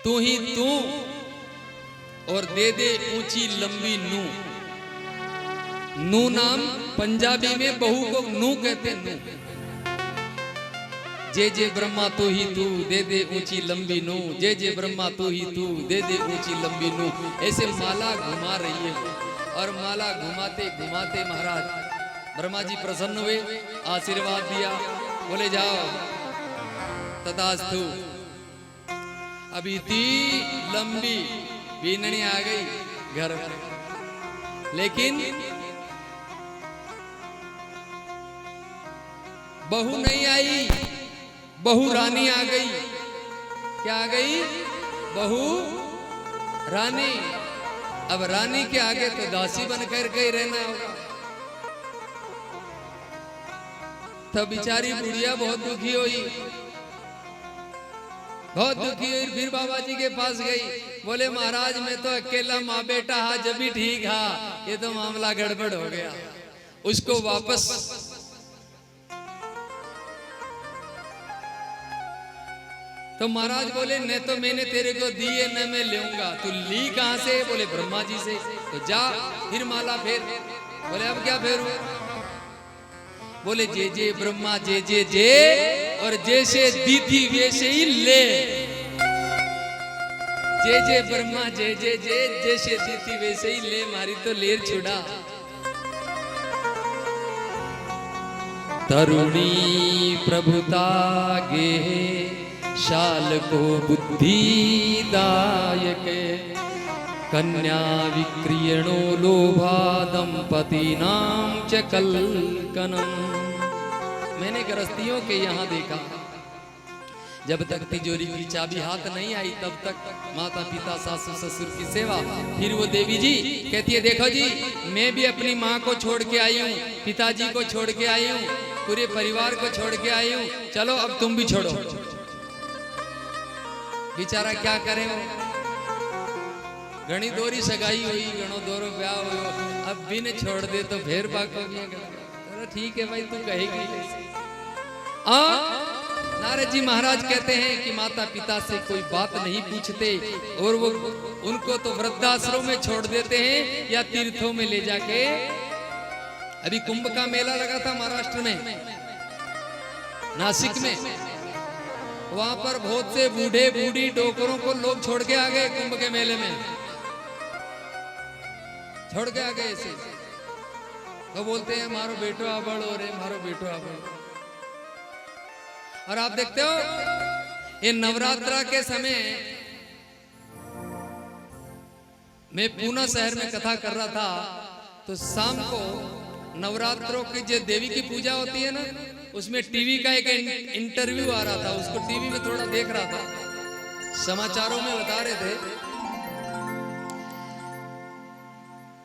तू ही तू, और दे दे ऊंची लंबी नू। नू नाम पंजाबी में बहू को नू कहते हैं, नू। जय जय ब्रह्मा तू ही तू, दे दे ऊंची लंबी नू, जय जय ब्रह्मा तू ही तू, दे दे ऊंची लंबी नू। ऐसे माला घुमा रही है, और माला घुमाते घुमाते महाराज ब्रह्मा जी प्रसन्न हुए, आशीर्वाद दिया। बोले जाओ तथास्तु। अब इतनी लंबी बीननी आ गई घर में, लेकिन बहू नहीं आई, बहू रानी आ गई। क्या आ गई? बहू रानी। अब रानी के आगे तो दासी बनकर के ही रहना होगा। तब बेचारी बुढ़िया बहुत दुखी हुई, बहुत दुखी हुई। फिर बाबा जी के पास गई। बोले महाराज मैं तो अकेला माँ बेटा हा, जब भी ठीक हा, ये तो मामला गड़बड़ हो गया। उसको वापस तो महाराज बोले न तो मैंने तेरे को दी है, न मैं लूंगा। तू ली कहां से? बोले ब्रह्मा जी से। तो जा फिर माला फेर। बोले अब क्या फेरू? बोले जय जय ब्रह्मा जय जय जय, और जैसे दी थी वैसे ही ले। जय जय ब्रह्मा जय जय जय, जैसे दी थी वैसे ही ले। मारी तो लेर छुड़ा। तरुणी प्रभुता गे शाल को बुद्धि दायक, कन्या विक्रियणो लोभा दंपति नाम च कलकनम। मैंने गृहस्थियों के यहाँ देखा, जब तक तिजोरी की चाबी हाथ नहीं आई तब तक माता पिता सासू ससुर की सेवा। फिर वो देवी जी कहती है देखो जी मैं भी अपनी माँ को छोड़ के आई हूँ, पिताजी को छोड़ के आई हूँ, पूरे परिवार को छोड़ के आई हूँ, चलो अब तुम भी छोड़ो। बेचारा क्या करे, घनी दोरी सगाई हुई, घणो दोरो ब्याह हुआ, अब भी ने छोड़ दे तो फिर बाको चलो ठीक है भाई तू कहेगी। नारद जी महाराज कहते हैं कि माता पिता से कोई बात नहीं पूछते, और वो उनको तो वृद्धाश्रम में छोड़ देते हैं या तीर्थों में ले जाके। अभी कुंभ का मेला लगा था महाराष्ट्र में, नासिक में। वहां पर बहुत से बूढ़े बूढ़ी डोकरों को लोग छोड़ के आ गए कुंभ के मेले में, छोड़ के आ गए ऐसे। तो बोलते हैं मारो बेटो आबड़ हो रे, मारो बेटो आबड़। और आप देखते हो ये नवरात्रा के समय मैं पूना शहर में कथा कर रहा था, तो शाम को नवरात्रों की जो देवी की पूजा होती है ना, उसमें टीवी का एक इंटरव्यू आ रहा था, उसको टीवी में थोड़ा देख रहा था। समाचारों में बता रहे थे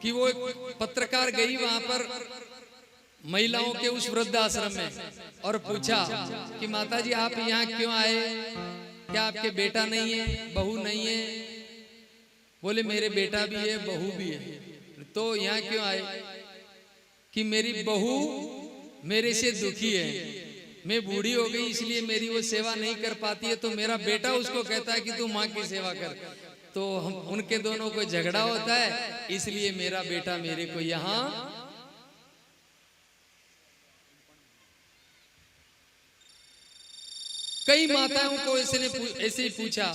कि वो एक पत्रकार गई वहां पर महिलाओं के उस वृद्धाश्रम में, और पूछा कि माता जी आप यहाँ क्यों आए, क्या आपके बेटा नहीं है, बहू नहीं है? बोले मेरे बेटा भी है, बहू भी है। तो यहाँ क्यों आए? कि मेरी बहू मेरे से दुखी है, मैं बूढ़ी हो गई इसलिए मेरी वो सेवा नहीं कर पाती है, तो मेरा बेटा उसको कहता है कि तू माँ की सेवा कर। तो हम उनके दोनों को झगड़ा होता है, इसलिए मेरा बेटा मेरे को यहाँ। कई माताओं को ऐसे ही पूछा,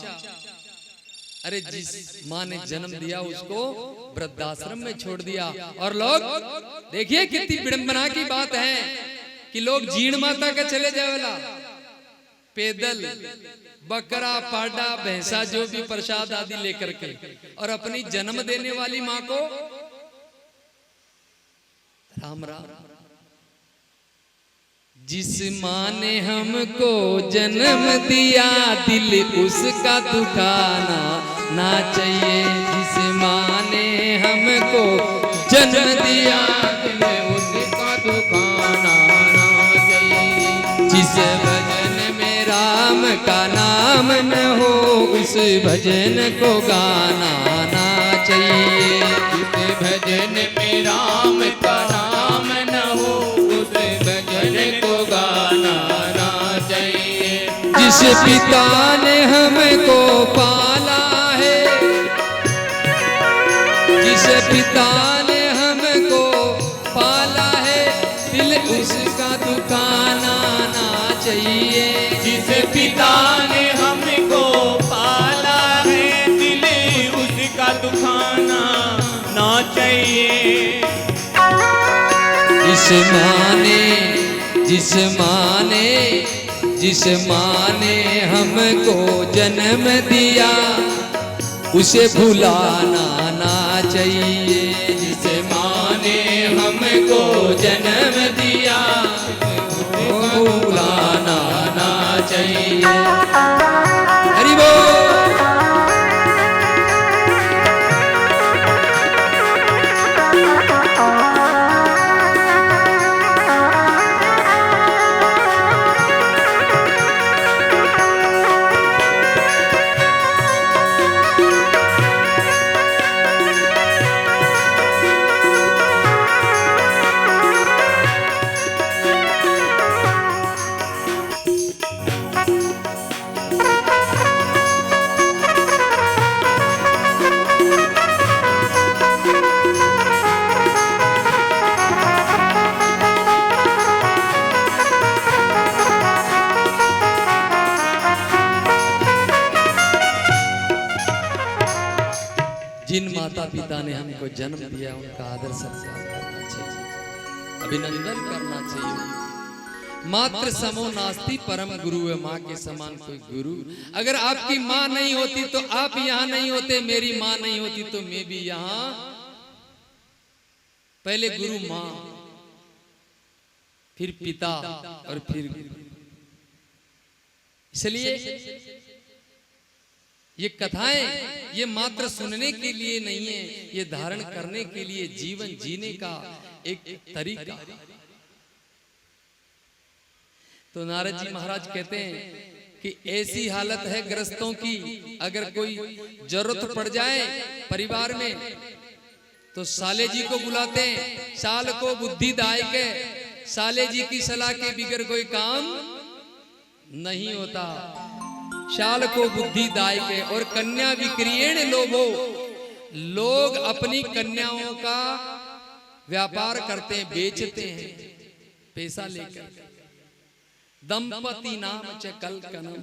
अरे जिस माँ ने जन्म दिया उसको वृद्धाश्रम में छोड़ दिया। और लोग देखिए कितनी विडंबना की बात है कि लोग जीण माता का चले जावेला पैदल, बकरा पाडा भैंसा जो भी प्रसाद आदि लेकर के, और अपनी जन्म देने वाली माँ को थाम रहा। जिस माँ ने हमको जन्म दिया दिल उसका दुखाना ना चाहिए। जिस माँ ने हमको जन्म दिया दिल उसका दुखाना ना चाहिए। जिस भजन में राम का नाम न हो उस भजन को गाना ना चाहिए। जिस भजन में राम का नाम न हो उस भजन को गाना ना चाहिए। जिस पिता ने हमको पाला है, जिस पिता ने हमको पाला है दिल उसका दुखाना ना चाहिए। जिस पिता ने हमको पाला है दिल उसका दुखाना ना चाहिए। जिस माँ ने हमको जन्म दिया उसे भुलाना ना चाहिए। जिस माँ ने हमको जन्म दिया उसे भुलाना ना चाहिए। हरि बोल। जिन माता पिता ने हमको जन्म दिया उनका आदर सत्कार करना चाहिए, अभिनंदन करना चाहिए। मात्र समो नास्ति परम गुरु है। माँ के समान कोई गुरु। अगर आपकी माँ नहीं होती तो आप यहाँ नहीं होते, मेरी माँ नहीं होती तो मैं भी यहाँ। पहले गुरु माँ, फिर पिता और फिर। इसलिए ये कथाएं ये मात्र सुनने के लिए नहीं है, ये धारण करने के लिए, जीवन जीने का एक तरीका। तो नारद जी महाराज कहते हैं कि ऐसी हालत है ग्रस्तों की, अगर कोई जरूरत पड़ जाए परिवार में तो साले जी को बुलाते हैं। साल को बुद्धिदायक है, साले जी की सलाह के बिगड़ कोई काम नहीं होता। शाल को बुद्धिदायक है। और कन्या विक्रियण लोभो, लोग अपनी कन्याओं का व्यापार करते हैं, बेचते हैं पैसा लेकर। दंपति नाम च कलकनम,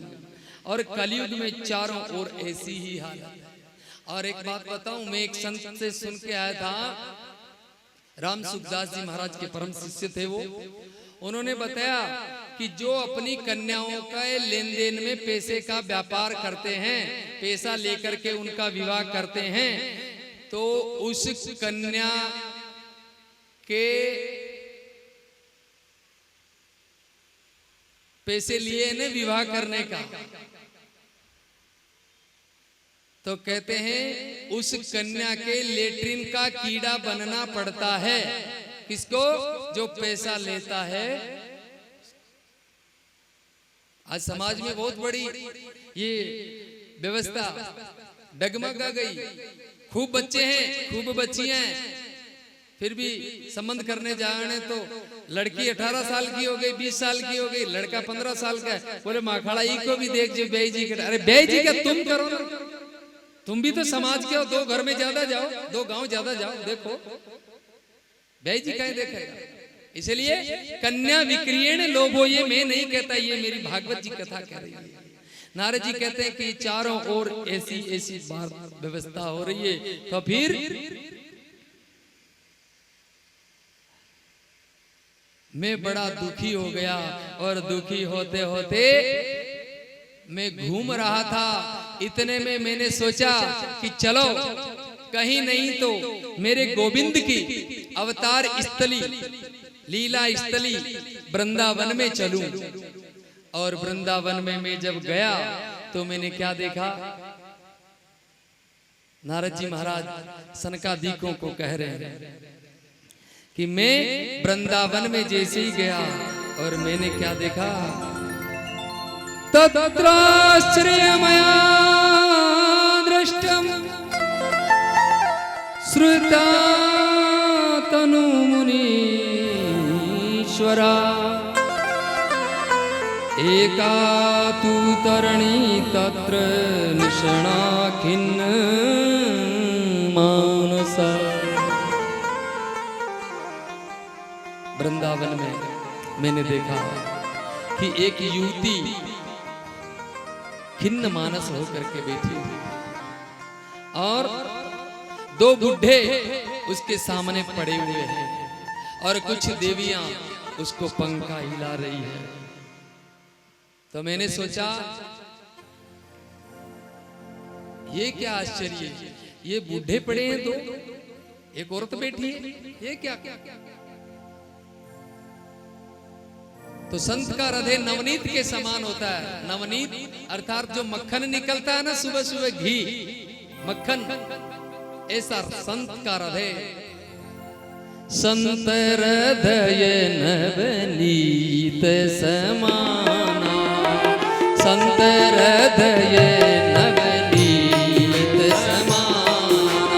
और कलयुग में चारों ओर ऐसी ही हालत है। और एक बात बताऊं, मैं एक संत से सुन के आया था, राम सुखदास जी महाराज के परम शिष्य थे वो। उन्होंने बताया कि जो अपनी कन्याओं का लेन देन में पैसे का व्यापार करते हैं, पैसा लेकर के उनका विवाह करते हैं, तो उस कन्या के पैसे लिए ने विवाह करने का, तो कहते हैं उस कन्या के लेट्रिन का कीड़ा बनना पड़ता है। किसको? जो पैसा लेता है। आज समाज में बहुत बड़ी ये व्यवस्था डगमगा गई। खूब बच्चे हैं, खूब बच्चियां हैं, फिर भी संबंध करने जाने तो लड़की 18 साल की हो गई, 20 साल की हो गई, लड़का 15 साल का है। बोले माखड़ा ई को भी देख जो बेई जी के। अरे बेई जी का तुम करो ना, तुम भी तो समाज के हो। 2 घर में ज्यादा जाओ, 2 गांव ज्यादा जाओ, देखो बेई जी कहीं देखेगा। इसलिए कन्या विक्रियण लोभो, ये मैं नहीं कहता, ये मेरी भागवत जी कथा कह रही है। नारद जी कहते हैं कि चारों ओर ऐसी ऐसी व्यवस्था हो रही है। तो फिर मैं बड़ा दुखी हो गया, और दुखी होते होते मैं घूम रहा था। इतने में मैंने सोचा कि चलो कहीं नहीं तो मेरे गोविंद की अवतार स्थली, लीला स्थली वृंदावन में चलूं। और वृंदावन में मैं जब गया तो मैंने क्या देखा, नारद जी महाराज सनकादिकों को कह रहे हैं कि मैं वृंदावन में जैसे ही गया और मैंने क्या देखा, तत्राश्चर्यमया दृष्टम श्रुता तनु मुनीश्वरा एका तु तरणी तत्र निषणा खिन्न मानसा। वृंदावन में मैंने देखा कि एक युवती खिन्न मानस होकर के बैठी हुई और दो बुढ़े उसके सामने पड़े हुए हैं और कुछ देवियां उसको पंखा हिला रही है। तो मैंने सोचा ये क्या आश्चर्य है, ये बूढ़े पड़े हैं तो एक औरत बैठी है, ये क्या? तो संत का हृदय नवनीत के समान होता है। नवनीत अर्थात जो मक्खन निकलता है ना सुबह सुबह, घी मक्खन, ऐसा संत का हृदय। संत हृदय नवनीत समाना, संत हृदय नवनीत समाना,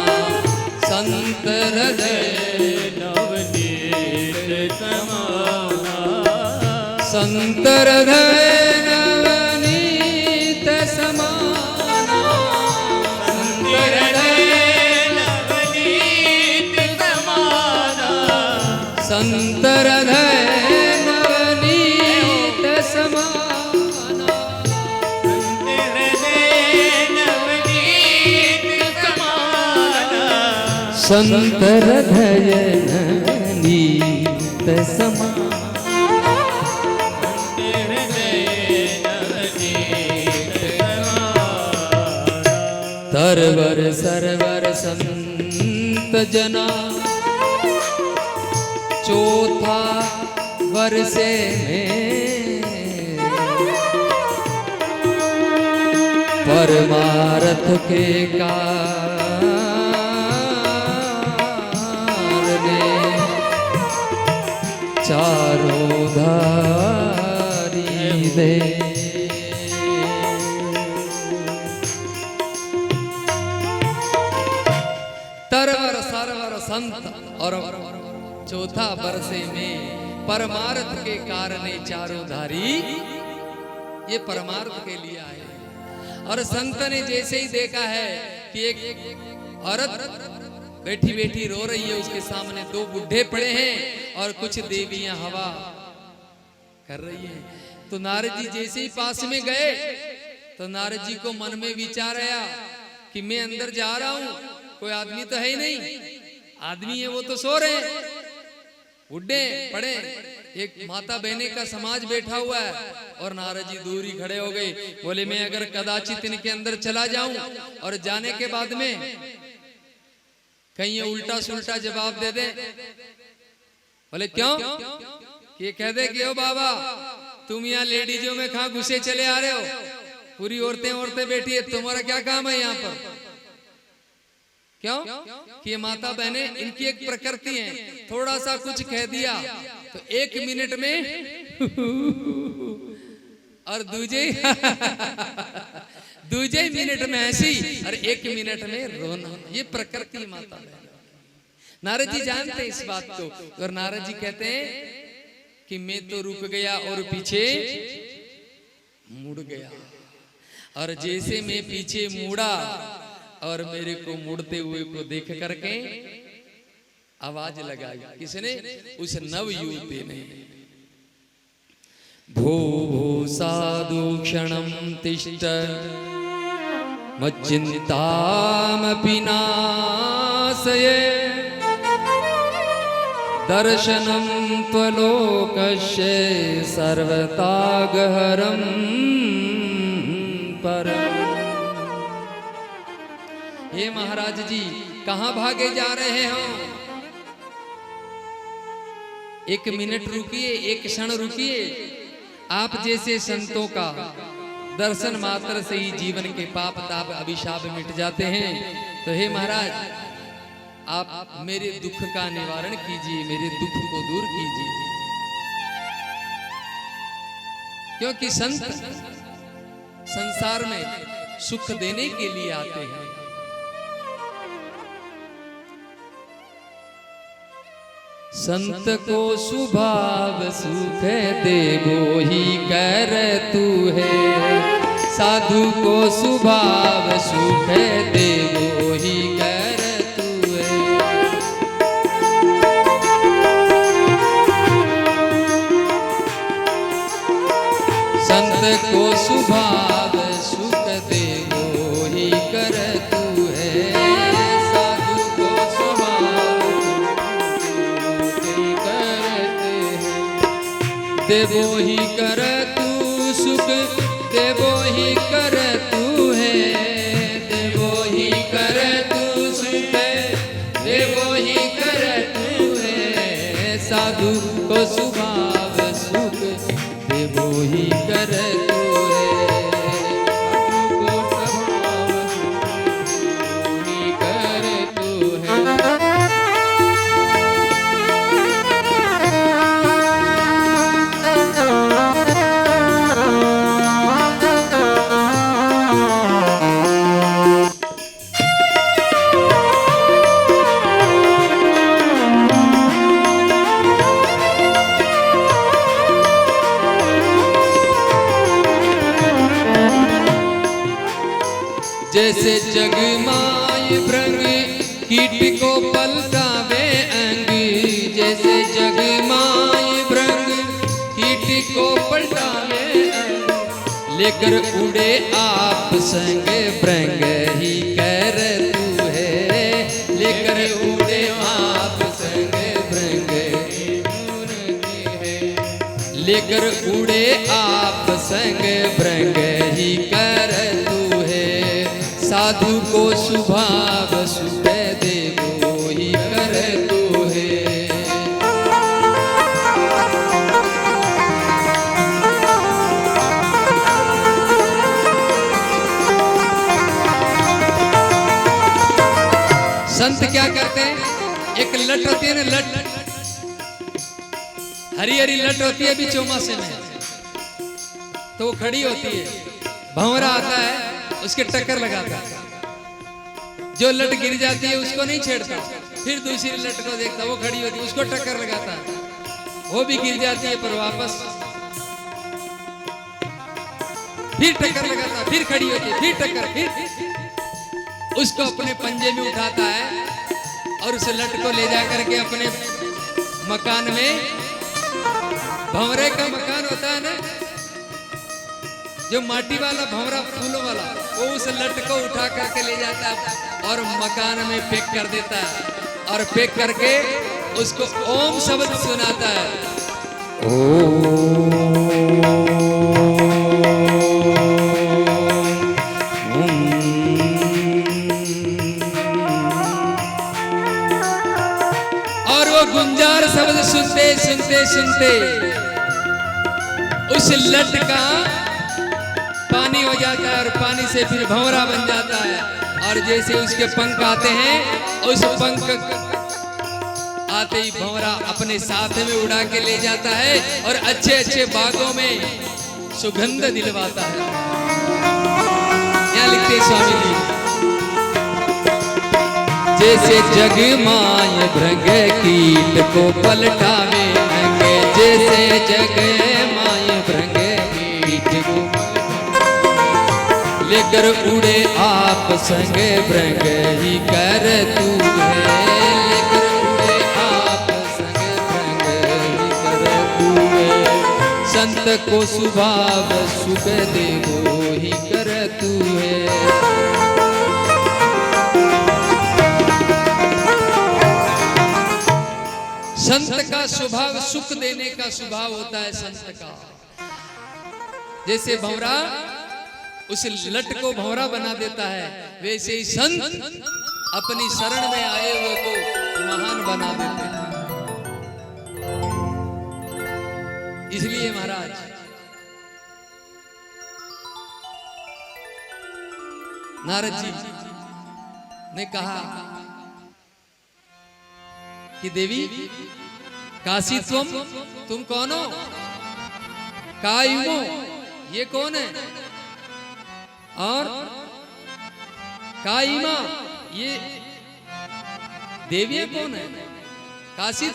संत हृदय नवनीत समाना, संत हृदय नवनीत समाना, संत हृदय नवनीत समाना, संत हृदय नवनीत समाना, संत हृदय नवनीत समाना। तरवर सरवर संत जना, चौथा वर्षे में परमार्थ के कारणे चारों धारी दे। तरवर सरवर संत और चौथा वर्षे में परमार्थ के कारण चारों धारी, ये परमार्थ के लिए आए। और संत ने जैसे ही देखा है कि एक औरत बैठी बैठी रो रही है, उसके सामने दो बुढ़े पड़े हैं और कुछ देवियां हवा कर रही हैं, तो नारद जी जैसे ही पास में गए तो नारद जी को मन में विचार आया कि मैं अंदर जा रहा हूं, कोई आदमी तो है ही नहीं, आदमी है वो तो सो रहे हैं, बुढ़े पड़े, एक माता बहने का समाज बैठा हुआ है। और नारद जी दूर ही खड़े हो गए, बोले मैं अगर कदाचित इनके अंदर चला जाऊं और जाने के बाद में कहीं ये उल्टा सुल्टा जवाब दे दे, बोले क्यों? कि ये कह दे कि ओ बाबा तुम यहाँ लेडीजों में कहाँ घुसे चले आ रहे हो, पूरी औरतें बैठी है, तुम्हारा क्या काम है यहाँ पर? क्यों? कि ये माता बहने इनकी एक प्रकृति है, थोड़ा सा कुछ कह दिया तो 1 मिनट में और दूजे मिनट में हंसी और 1 मिनट में रोना, ये प्रकृति माता बहन। नारद जी जानते इस बात को और नारद जी कहते हैं कि मैं तो रुक गया और पीछे मुड़ गया। और जैसे मैं पीछे मुड़ा और मेरे को मुड़ते हुए को देख करके आवाज लगाई, किसने? उस नव युवती ने। भो भो साधु क्षणं तिष्ठ मच्चिन्तामपि नाशये, दर्शनं त्वलोकस्य सर्वतागहरं परम्। हे महाराज जी, कहाँ भागे जा रहे हो? एक मिनट रुकिए, एक क्षण रुकिए। आप जैसे संतों का दर्शन मात्र से ही जीवन के पाप ताप अभिशाप मिट जाते हैं। तो हे महाराज, आप मेरे दुख का निवारण कीजिए, मेरे दुख को दूर कीजिए। क्योंकि संत संसार में सुख देने के लिए आते हैं। संत को स्वभाव सुख देवो ही कर तू है, साधु को स्वभाव सुख देवो ही कर तू है। संत को स्वभाव सुख देवो ही कर तू है, साधु को स्वभाव देवो ही कर तू सुख देवो ही कर तू है, देवो ही कर तू सुख देवो ही कर तू है, साधु को स्वभाव सुख देवो ही कर तू है, साधु को स्वभाव सुख ही कर तू है। जैसे जगमाय भृंग कीट को पलटावे अंग, जैसे जगमाय भृंग कीट को पलटावे अंग, लेकर उड़े आप संग भृंग ही कर तू है, लेकर उड़े आप संग भृंग है, लेकर उड़े आप संग भृंग ही कर तू है, साधु को स्वभाव सुख देवो ही कर तू है। संत क्या करते हैं? एक लट होती है ना, लट हरी हरी लट होती है अभी चौमासे में, तो वो खड़ी होती है, भंवरा आता है उसके टक्कर लगाता है, जो लट गिर जाती है उसको नहीं छेड़ता, फिर दूसरी लट को देखता, वो खड़ी होती है उसको टक्कर लगाता है, वो भी गिर जाती है पर वापस फिर टक्कर लगाता है, फिर खड़ी होती है, फिर टक्कर, फिर उसको अपने पंजे में उठाता है और उस लट को ले जा करके अपने मकान में, भंवरे का मकान होता है ना जो माटी वाला भंवरा फूलों वाला, वो उस लट को उठा करके ले जाता है और मकान में पैक कर देता है, और पैक करके उसको ओम शब्द सुनाता है। और वो गुंजार शब्द सुनते सुनते सुनते उस लट का पानी हो जाता है और पानी से फिर भंवरा बन जाता है, और जैसे उसके पंख आते हैं उस पंख आते ही भंवरा अपने साथ में उड़ा के ले जाता है और अच्छे अच्छे बागों में सुगंध दिलवाता है। यहाँ लिखते स्वामी जी, जैसे जगमाय भृंग कीट को पलटावे अंग, जैसे जगमाय भृंग कीट को लेकर उड़े आप संग भृंग ही कर तू है, लेकर उड़े आप संग भृंग ही कर तू है, संत को स्वभाव सुख देवो ही कर तू है। संत का स्वभाव सुख देने का स्वभाव होता है संत का। जैसे भंवरा उस लट को भंवरा बना देता है, वैसे ही संत अपनी शरण में आए हुए को महान बना देते हैं। इसलिए महाराज नारद जी ने कहा कि देवी काशी तुम कौन हो? कायुमो ये कौन है? और काइमा ये देवियां कौन है? काशी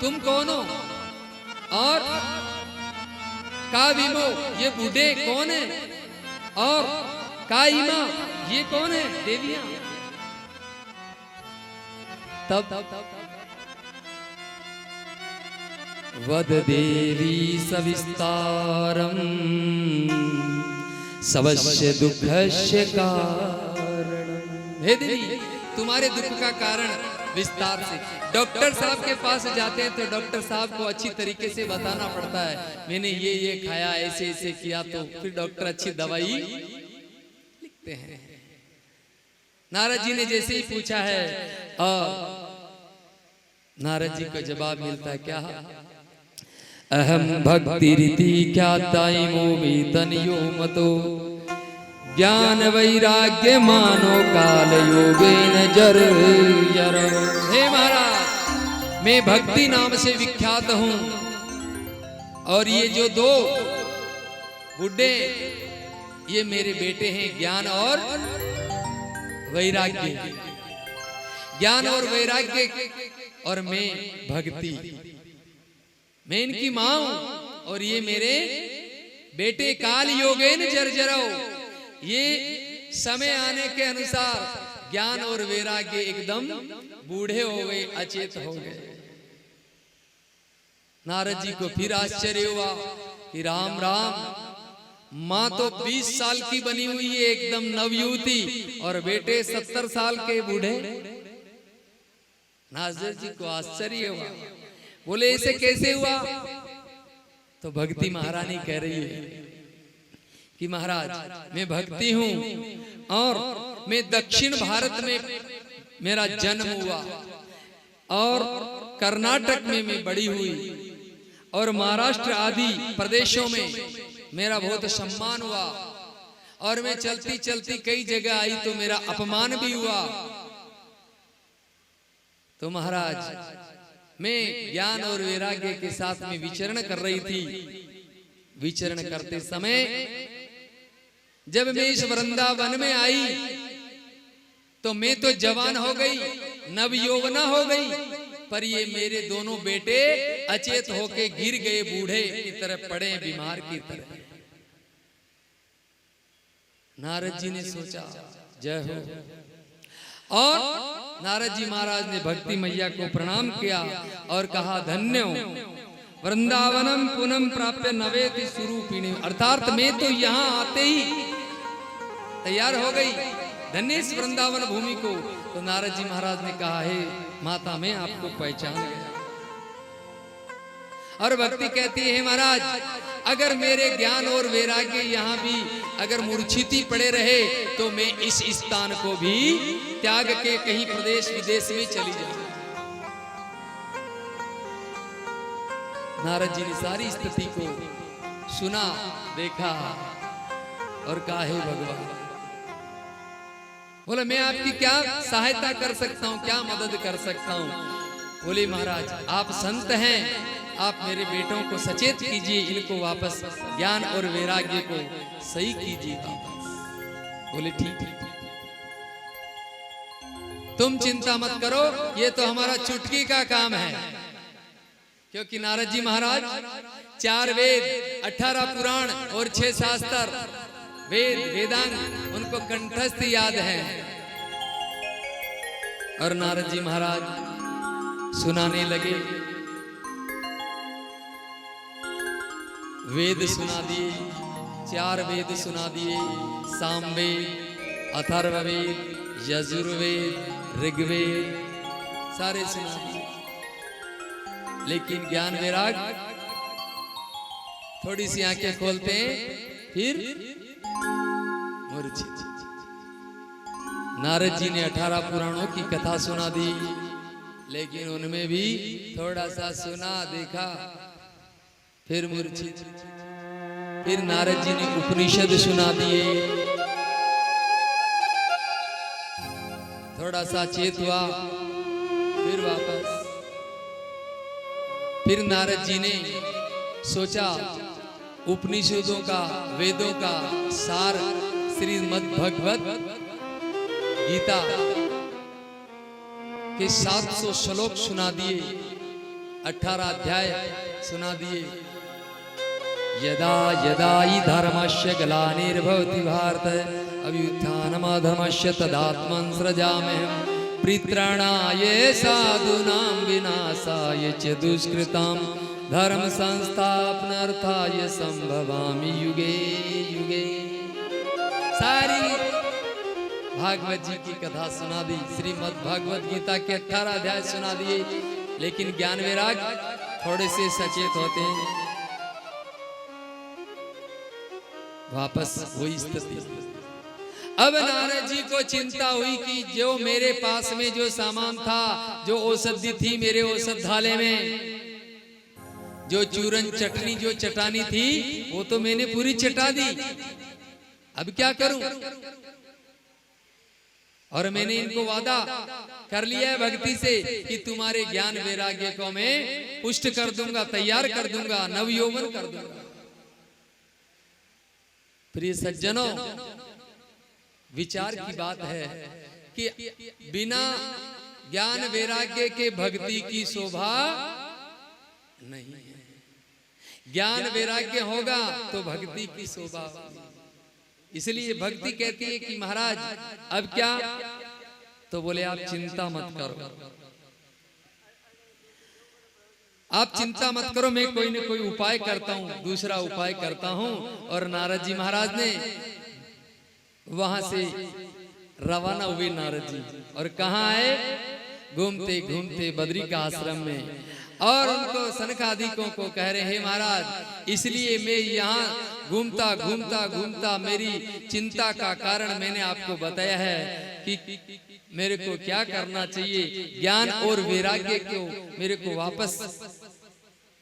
तुम कौन हो? और काविमो ये बूढ़े कौन है? और काइमा ये कौन है? देवियां। तब वद देवी सविस्तारम सवस्य दुःखस्य कारणम। हे देवी तुम्हारे दुख का कारण विस्तार से। डॉक्टर साहब के पास जाते हैं तो डॉक्टर साहब को अच्छी तरीके से बताना पड़ता है, मैंने ये खाया, ऐसे ऐसे किया, तो फिर डॉक्टर अच्छी दवाई लिखते हैं। नारद जी ने जैसे ही पूछा है नारद जी को जवाब मिलता है क्या? अहम भक्ति रीति क्या ताइमो वेतनियो मतो ज्ञान वैराग्य मानो काल योगेन जर जर। हे महाराज मैं भक्ति नाम से विख्यात हूं, और ये जो दो बुड्ढे ये मेरे बेटे हैं, ज्ञान और वैराग्य। ज्ञान और वैराग्य और मैं भक्ति, मैं इनकी मां हूं और ये मेरे बेटे काल योगेन जर्जरो। ये समय आने के अनुसार ज्ञान और वैराग्य एकदम बूढ़े हो गए, अचेत हो गए। नारद जी को फिर आश्चर्य हुआ कि राम राम, मां तो 20 साल की बनी हुई है एकदम नवयुवती, और बेटे 70 साल के बूढ़े। नारद जी को आश्चर्य हुआ, बोले ऐसे कैसे हुआ? तो भक्ति महारानी कह रही है कि महाराज मैं भक्ति हूं, और मैं दक्षिण भारत में मेरा जन्म हुआ, और कर्नाटक में मैं बड़ी हुई, और महाराष्ट्र आदि प्रदेशों में मेरा बहुत सम्मान हुआ, और मैं चलती चलती कई जगह आई तो मेरा अपमान भी हुआ। तो महाराज मैं ज्ञान और वैराग्य के साथ में विचरण कर रही थी। विचरण करते समय जब मैं इस वृंदावन में आई तो मैं तो जवान हो गई, नवयौवना हो गई, पर ये मेरे दोनों बेटे अचेत होके गिर गए, बूढ़े की तरह पड़े, बीमार की तरह। नारद जी ने सोचा जय हो, और नारद जी महाराज ने भक्ति मैया को प्रणाम किया और कहा धन्य वृंदावनम पुनम प्राप्य नवेति स्वरूपिणी। अर्थात मैं तो यहाँ आते ही तैयार हो गई, धन्य इस वृंदावन भूमि को। तो नारद जी महाराज ने कहा हे माता मैं आपको पहचान गया। और भक्ति कहती है महाराज अगर मेरे ज्ञान और वैराग्य यहाँ भी अगर मूर्छित पड़े रहे तो मैं इस स्थान को भी त्याग के कहीं प्रदेश विदेश में चली जाऊं। नारद जी ने सारी स्थिति को सुना, देखा और कहा हे भगवान, बोले मैं आपकी क्या सहायता कर सकता हूँ, क्या मदद कर सकता हूँ? बोले महाराज आप संत हैं, आप मेरे बेटों को सचेत कीजिए, इनको वापस ज्ञान और वैराग्य को सही कीजिए वापस। बोले ठीक है, तुम चिंता मत करो, ये तो हमारा चुटकी का काम है। क्योंकि नारद जी महाराज 4 वेद, 18 पुराण और 6 शास्त्र, वेद वेदांग उनको कंठस्थ याद है। और नारद जी महाराज सुनाने लगे, वेद सुना दिए, 4 वेद सुना दिए, सामवेद, अथर्ववेद, यजुर्वेद, ऋग्वेद सारे सुना दिए। लेकिन ज्ञान वैराग थोड़ी सी आंखें खोलते हैं फिर मूर्छित। नारद जी ने 18 पुराणों की कथा सुना दी, लेकिन उनमें भी थोड़ा सा सुना, देखा, फिर मूर्छित। फिर नारद जी ने उपनिषद सुना दिए। थोड़ा सा चेत हुआ, फिर वापस। फिर नारद जी ने सोचा उपनिषदों का, वेदों का सार श्रीमद् भगवत गीता के 700 श्लोक सुना दिए, 18 अध्याय सुना दिए। यदा यदा हि धर्मस्य ग्लानिर्भवति भारत अभ्युत्थानमधर्मस्य तदात्मन् सृजाम्यहम् परित्राणाय साधूनां विनाशाय च दुष्कृतां धर्म संस्थापनार्थाय संभवामि युगे युगे। सारी भागवत जी की कथा सुना दी, श्रीमद् भागवत गीता के 18 अध्याय सुना दिए। लेकिन ज्ञान वैराग थोड़े से सचेत होते हैं, वापस वही स्थिति। अब नारद जी को चिंता हुई कि जो मेरे पास में जो सामान था, जो औषधि थी मेरे औषधालय में, जो चूरन चटनी जो चटानी थी वो तो मैंने पूरी चटा दी। अब क्या करूं? और मैंने इनको वादा कर लिया है भक्ति से कि तुम्हारे ज्ञान वैराग्य को मैं पुष्ट कर दूंगा, तैयार कर दूंगा, नवयौवन कर दूंगा। प्रिय सज्जनों, विचार की बात है कि बिना ज्ञान वैराग्य के भक्ति की शोभा नहीं है। ज्ञान वैराग्य होगा तो भक्ति की शोभा होगी। इसलिए भक्ति कहती है कि महाराज अब क्या? तो बोले आप चिंता मत करो, आप चिंता मत करो, मैं कोई न कोई उपाय करता हूं, दूसरा उपाय करता हूं। और नारद जी महाराज ने वहां से रवाना हुए नारद जी, और कहाँ आए? घूमते घूमते बद्री का आश्रम में। और उनको सनकादिकों को कह रहे हैं महाराज इसलिए मैं यहाँ घूमता घूमता घूमता मेरी चिंता का कारण मैंने आपको बताया है कि मेरे को क्या करना चाहिए। ज्ञान और वैराग्य को मेरे को वापस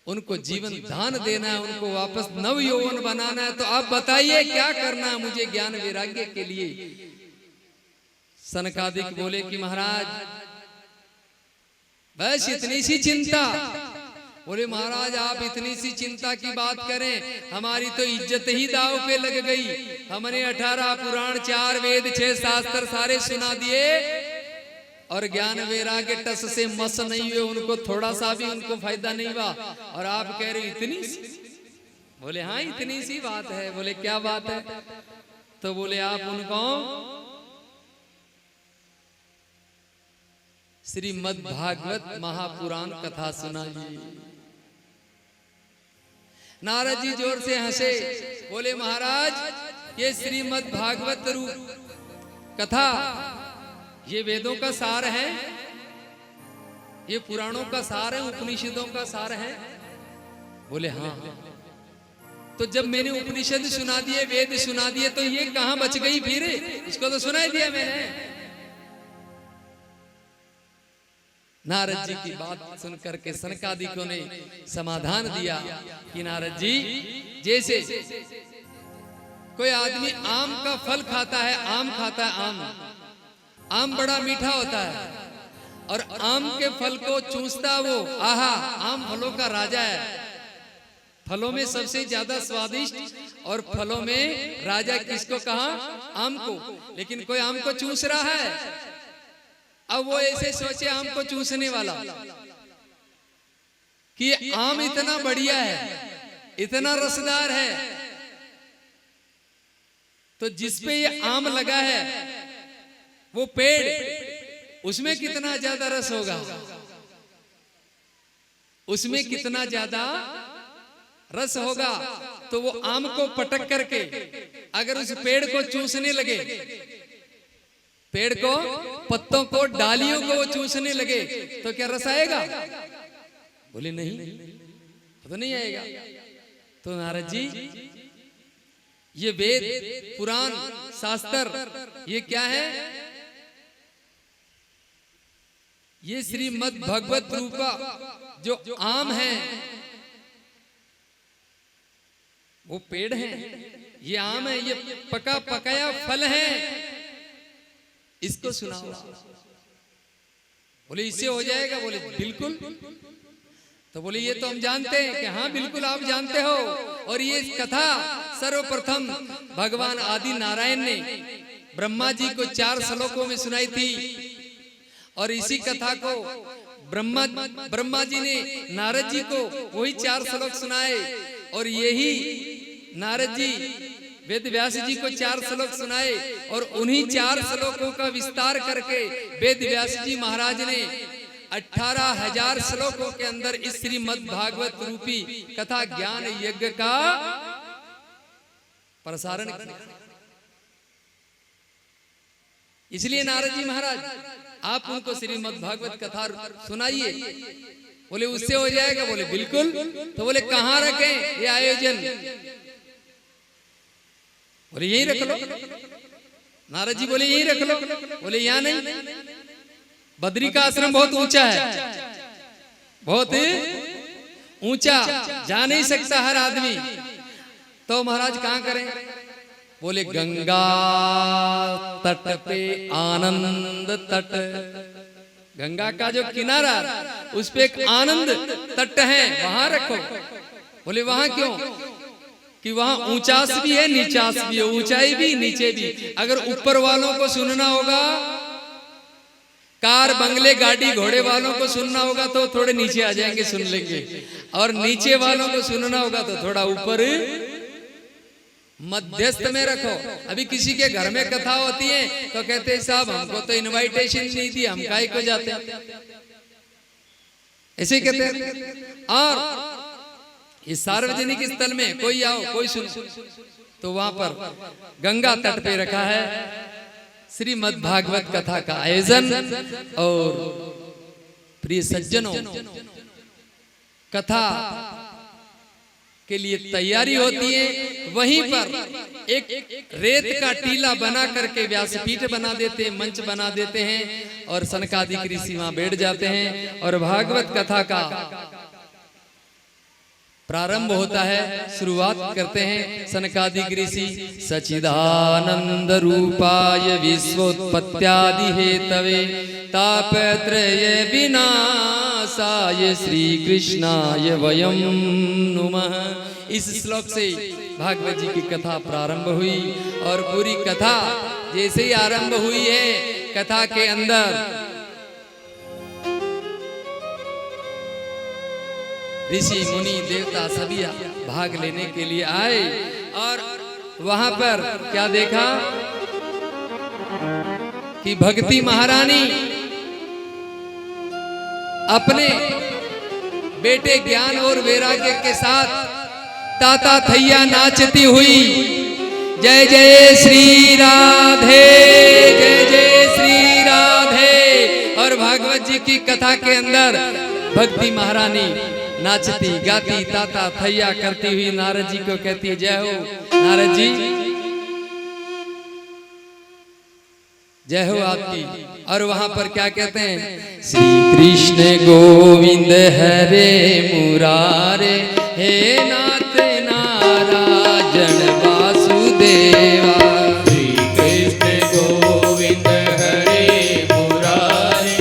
उनको जीवन दान देना है, उनको वापस नव यौवन बनाना है। तो आप बताइए क्या करना है मुझे ज्ञान वैराग्य के लिए। सनकादिक बोले कि महाराज बस इतनी सी चिंता। बोले महाराज आप इतनी सी चिंता की बात करें, हमारी तो इज्जत ही दाव पे लग गई। हमने 18 पुराण 4 वेद 6 शास्त्र सारे सुना दिए और ज्ञान वैराग्य टस से मस नहीं हुए, उनको थोड़ा सा भी उनको फायदा नहीं हुआ। और आप कह रहे इतनी सी? बोले हाँ इतनी सी बात है। बोले क्या बात है? तो बोले आप उनको श्रीमद् भागवत महापुराण कथा सुनाइए। नारद जी जोर से हंसे, बोले महाराज ये श्रीमद् भागवत रूप कथा ये वेदों का सार है, ये पुराणों का सार है, उपनिषदों का सार है। बोले हाँ। तो जब मैंने उपनिषद सुना दिए, वेद सुना दिए, तो ये कहां बच गई फिर? इसको तो सुनाई दिया मैंने। नारद जी की बात सुनकर के सनकादिकों ने समाधान दिया कि नारद जी जैसे कोई आदमी आम का फल खाता है, आम खाता है, आम बड़ा मीठा होता है और आम के फल को चूसता वो, आहा आम फलों का राजा है, फलों में सबसे ज्यादा स्वादिष्ट और फलों में राजा किसको कहा? आम को। लेकिन कोई आम को चूस रहा है। अब वो ऐसे सोचे आम को चूसने वाला कि आम इतना बढ़िया है, इतना रसदार है, तो जिसपे ये आम लगा है वो पेड़, उसमें कितना ज्यादा रस होगा, उसमें कितना ज्यादा रस होगा। तो वो आम को पटक करके अगर उस पेड़ को चूसने लगे, पेड़ को, पत्तों को, डालियों को वो चूसने लगे, तो क्या रस आएगा? बोले नहीं, तो नहीं आएगा। तो नारद जी ये वेद पुराण शास्त्र ये क्या है? ये श्रीमद् भगवत रूपा जो आम है, वो पेड़ है, ये आम है, ये पका पकाया फल है, इसको सुनाओ। बोले इससे हो जाएगा? बोले बिल्कुल। तो बोले ये तो हम जानते हैं कि हाँ बिल्कुल आप जानते हो। और ये कथा सर्वप्रथम भगवान आदि नारायण ने ब्रह्मा जी को 4 श्लोकों में सुनाई थी। और इसी कथा को ब्रह्मा जी ने नारद जी को वही 4 श्लोक सुनाए। और यही नारद जी वेद व्यास जी को 4 श्लोक सुनाए। और उन्हीं 4 श्लोकों का विस्तार करके वेद व्यास जी महाराज ने 18,000 श्लोकों के अंदर इस श्रीमद् भागवत रूपी कथा ज्ञान यज्ञ का प्रसारण किया। इसलिए नारद जी महाराज आप उनको श्रीमद् भागवत कथा सुनाइए। बोले उससे हो जाएगा? बोले बिल्कुल। तो बोले कहाँ रखें ये आयोजन? बोले यही रख लो। नारद जी बोले यही रख लो। बोले यहाँ नहीं, बद्री का आश्रम बहुत ऊंचा है, बहुत ऊंचा, जा नहीं सकता हर आदमी। तो महाराज कहाँ करें? बोले गंगा तट पे आनंद तट, गंगा का जो किनारा उस पे एक आनंद तट है, वहां रखो। बोले वहां क्यों? कि वहां ऊंचास भी है नीचास भी है, ऊंचाई भी नीचे भी। अगर ऊपर वालों को सुनना होगा, कार बंगले गाड़ी घोड़े वालों को सुनना होगा तो थोड़े नीचे आ जाएंगे, सुन लेंगे। और नीचे वालों को सुनना होगा तो थोड़ा ऊपर मध्यस्थ में रखो। अभी किसी के घर में कथा होती है तो कहते हैं साहब हमको तो इनविटेशन नहीं दी, हम काहे को जाते, ऐसे कहते हैं। और इस सार्वजनिक स्थल में कोई आओ कोई सुन, तो वहां पर गंगा तट पे रखा है श्रीमद् भागवत कथा का आयोजन। और प्रिय सज्जनों, कथा के लिए तैयारी होती है। वहीं पर एक रेत का टीला बना करके व्यासपीठ बना देते हैं, मंच बना देते हैं और सनकादिक ऋषि वहां बैठ जाते हैं और भागवत कथा का प्रारंभ होता है, शुरुआत करते हैं सनकादिक ऋषि। सच्चिदानंद रूपाय विश्वोत्पत्त्यादि हेतवे तापत्रय विनाशाय श्री कृष्णाय वयं नुमः। इस श्लोक से भागवत जी की कथा प्रारंभ हुई। और पूरी कथा जैसे ही आरंभ हुई है, कथा के अंदर ऋषि मुनि देवता सभी भाग लेने के लिए आए। और वहां पर क्या देखा कि भक्ति महारानी अपने बेटे ज्ञान और वैराग्य के साथ ताता थैया नाचती हुई जय जय श्री राधे, जय जय श्री राधे। और भागवत जी की कथा के अंदर भक्ति महारानी नाचती गाती ताता थैया करती हुई नारद जी को कहती है जय हो नारद जी, जय हो आपकी। और वहां पर क्या कहते हैं? श्री कृष्ण गोविंद हरे मुरारे, हे नाथ नारायण वासुदेवा। श्री कृष्ण गोविंद हरे मुरारे,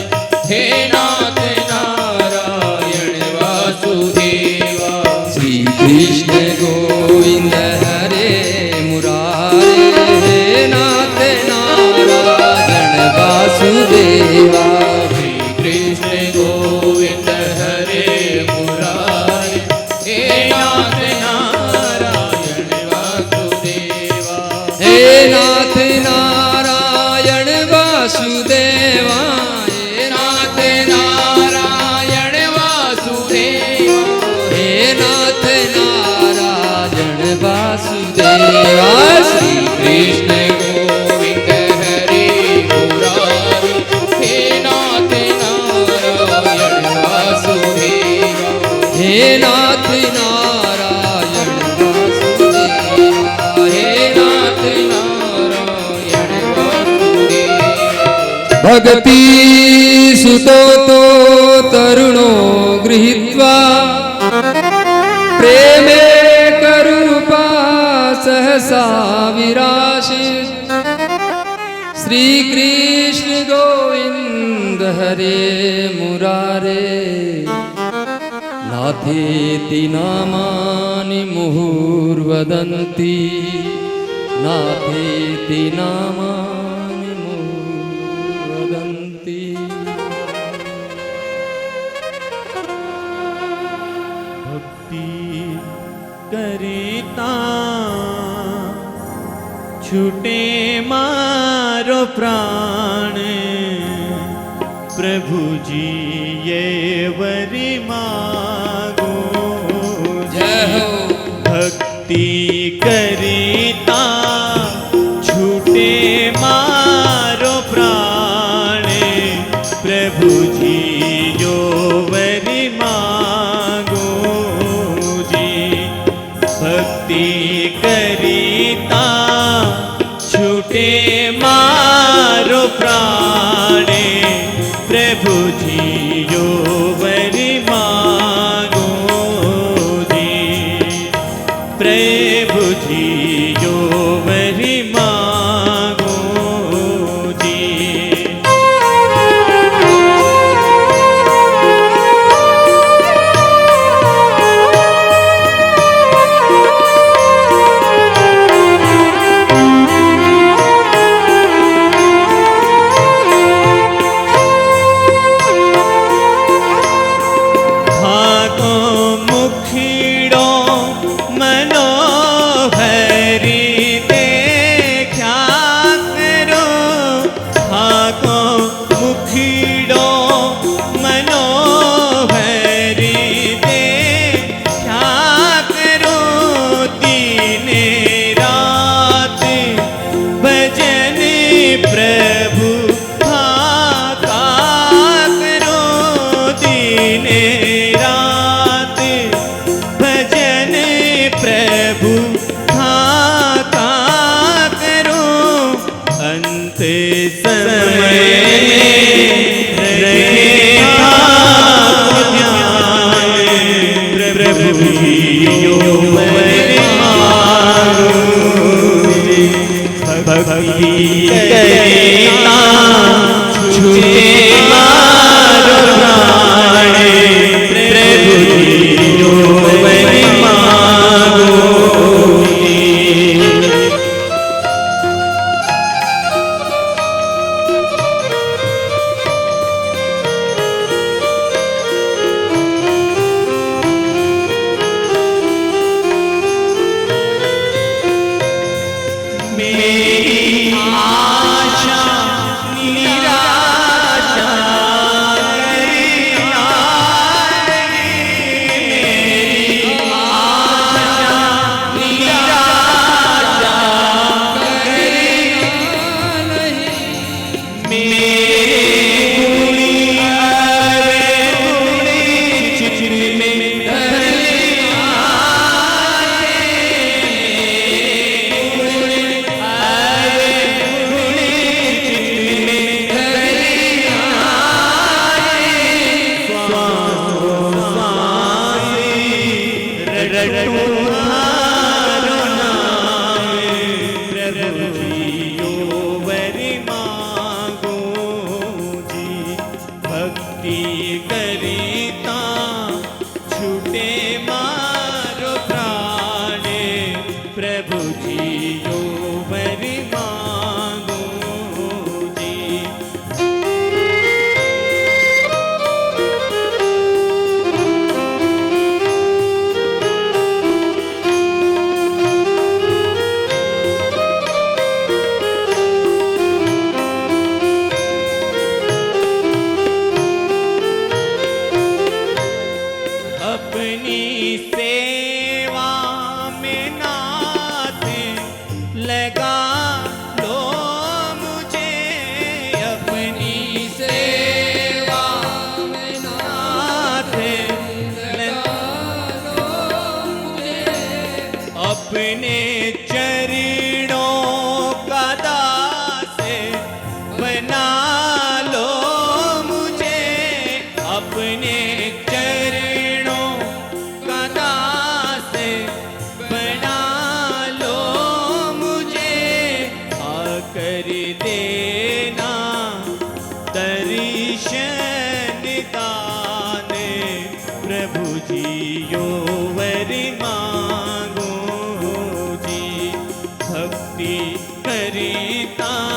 हे नाथ नारायण वासुदेवा। श्री कृष्ण गोविंद हरे मुरारे, हे नाथ नारायण वासुदेवा। श्री कृष्ण गोविंद हरे मुरारे, हे नाथ नारायण वासुदेवा। हे नाथ नारायण वासुदेवा, हे नाथ नारायण वासुदेवा। हे नाथ नारायण वासुदेवा। श्री कृष्ण गोविंद हरे मुरारे, हे नाथ नारायण वासुदेवा। हे नाथ नारायण वासुदेवा, हे नाथ नारायण वासुदेवा। भक्ति सुतो तो तरुणो गृहीत्वा प्रेमे करूपा सहसा विराशित श्री कृष्ण गोविंद हरे मुरारे नाथेति नामानि मुहुर्वदन्ति नाथेति नामानि मुहुर्वदन्ति। भक्ति करिता छूटे मारो प्राण प्रभु जी ये वरी मागो जय हो। भक्ति करिता छूटे मारो प्राण प्रभु जी जो वरी मागो जी। भक्ति करिता छूटे मारो प्राण प्रभु जी जो वरी मागो जी। प्रभु जी जो वरी मागो जी। बना लो कर देना दर्शन दाने प्रभु जी यो वरि मांगो जी भक्ति करिता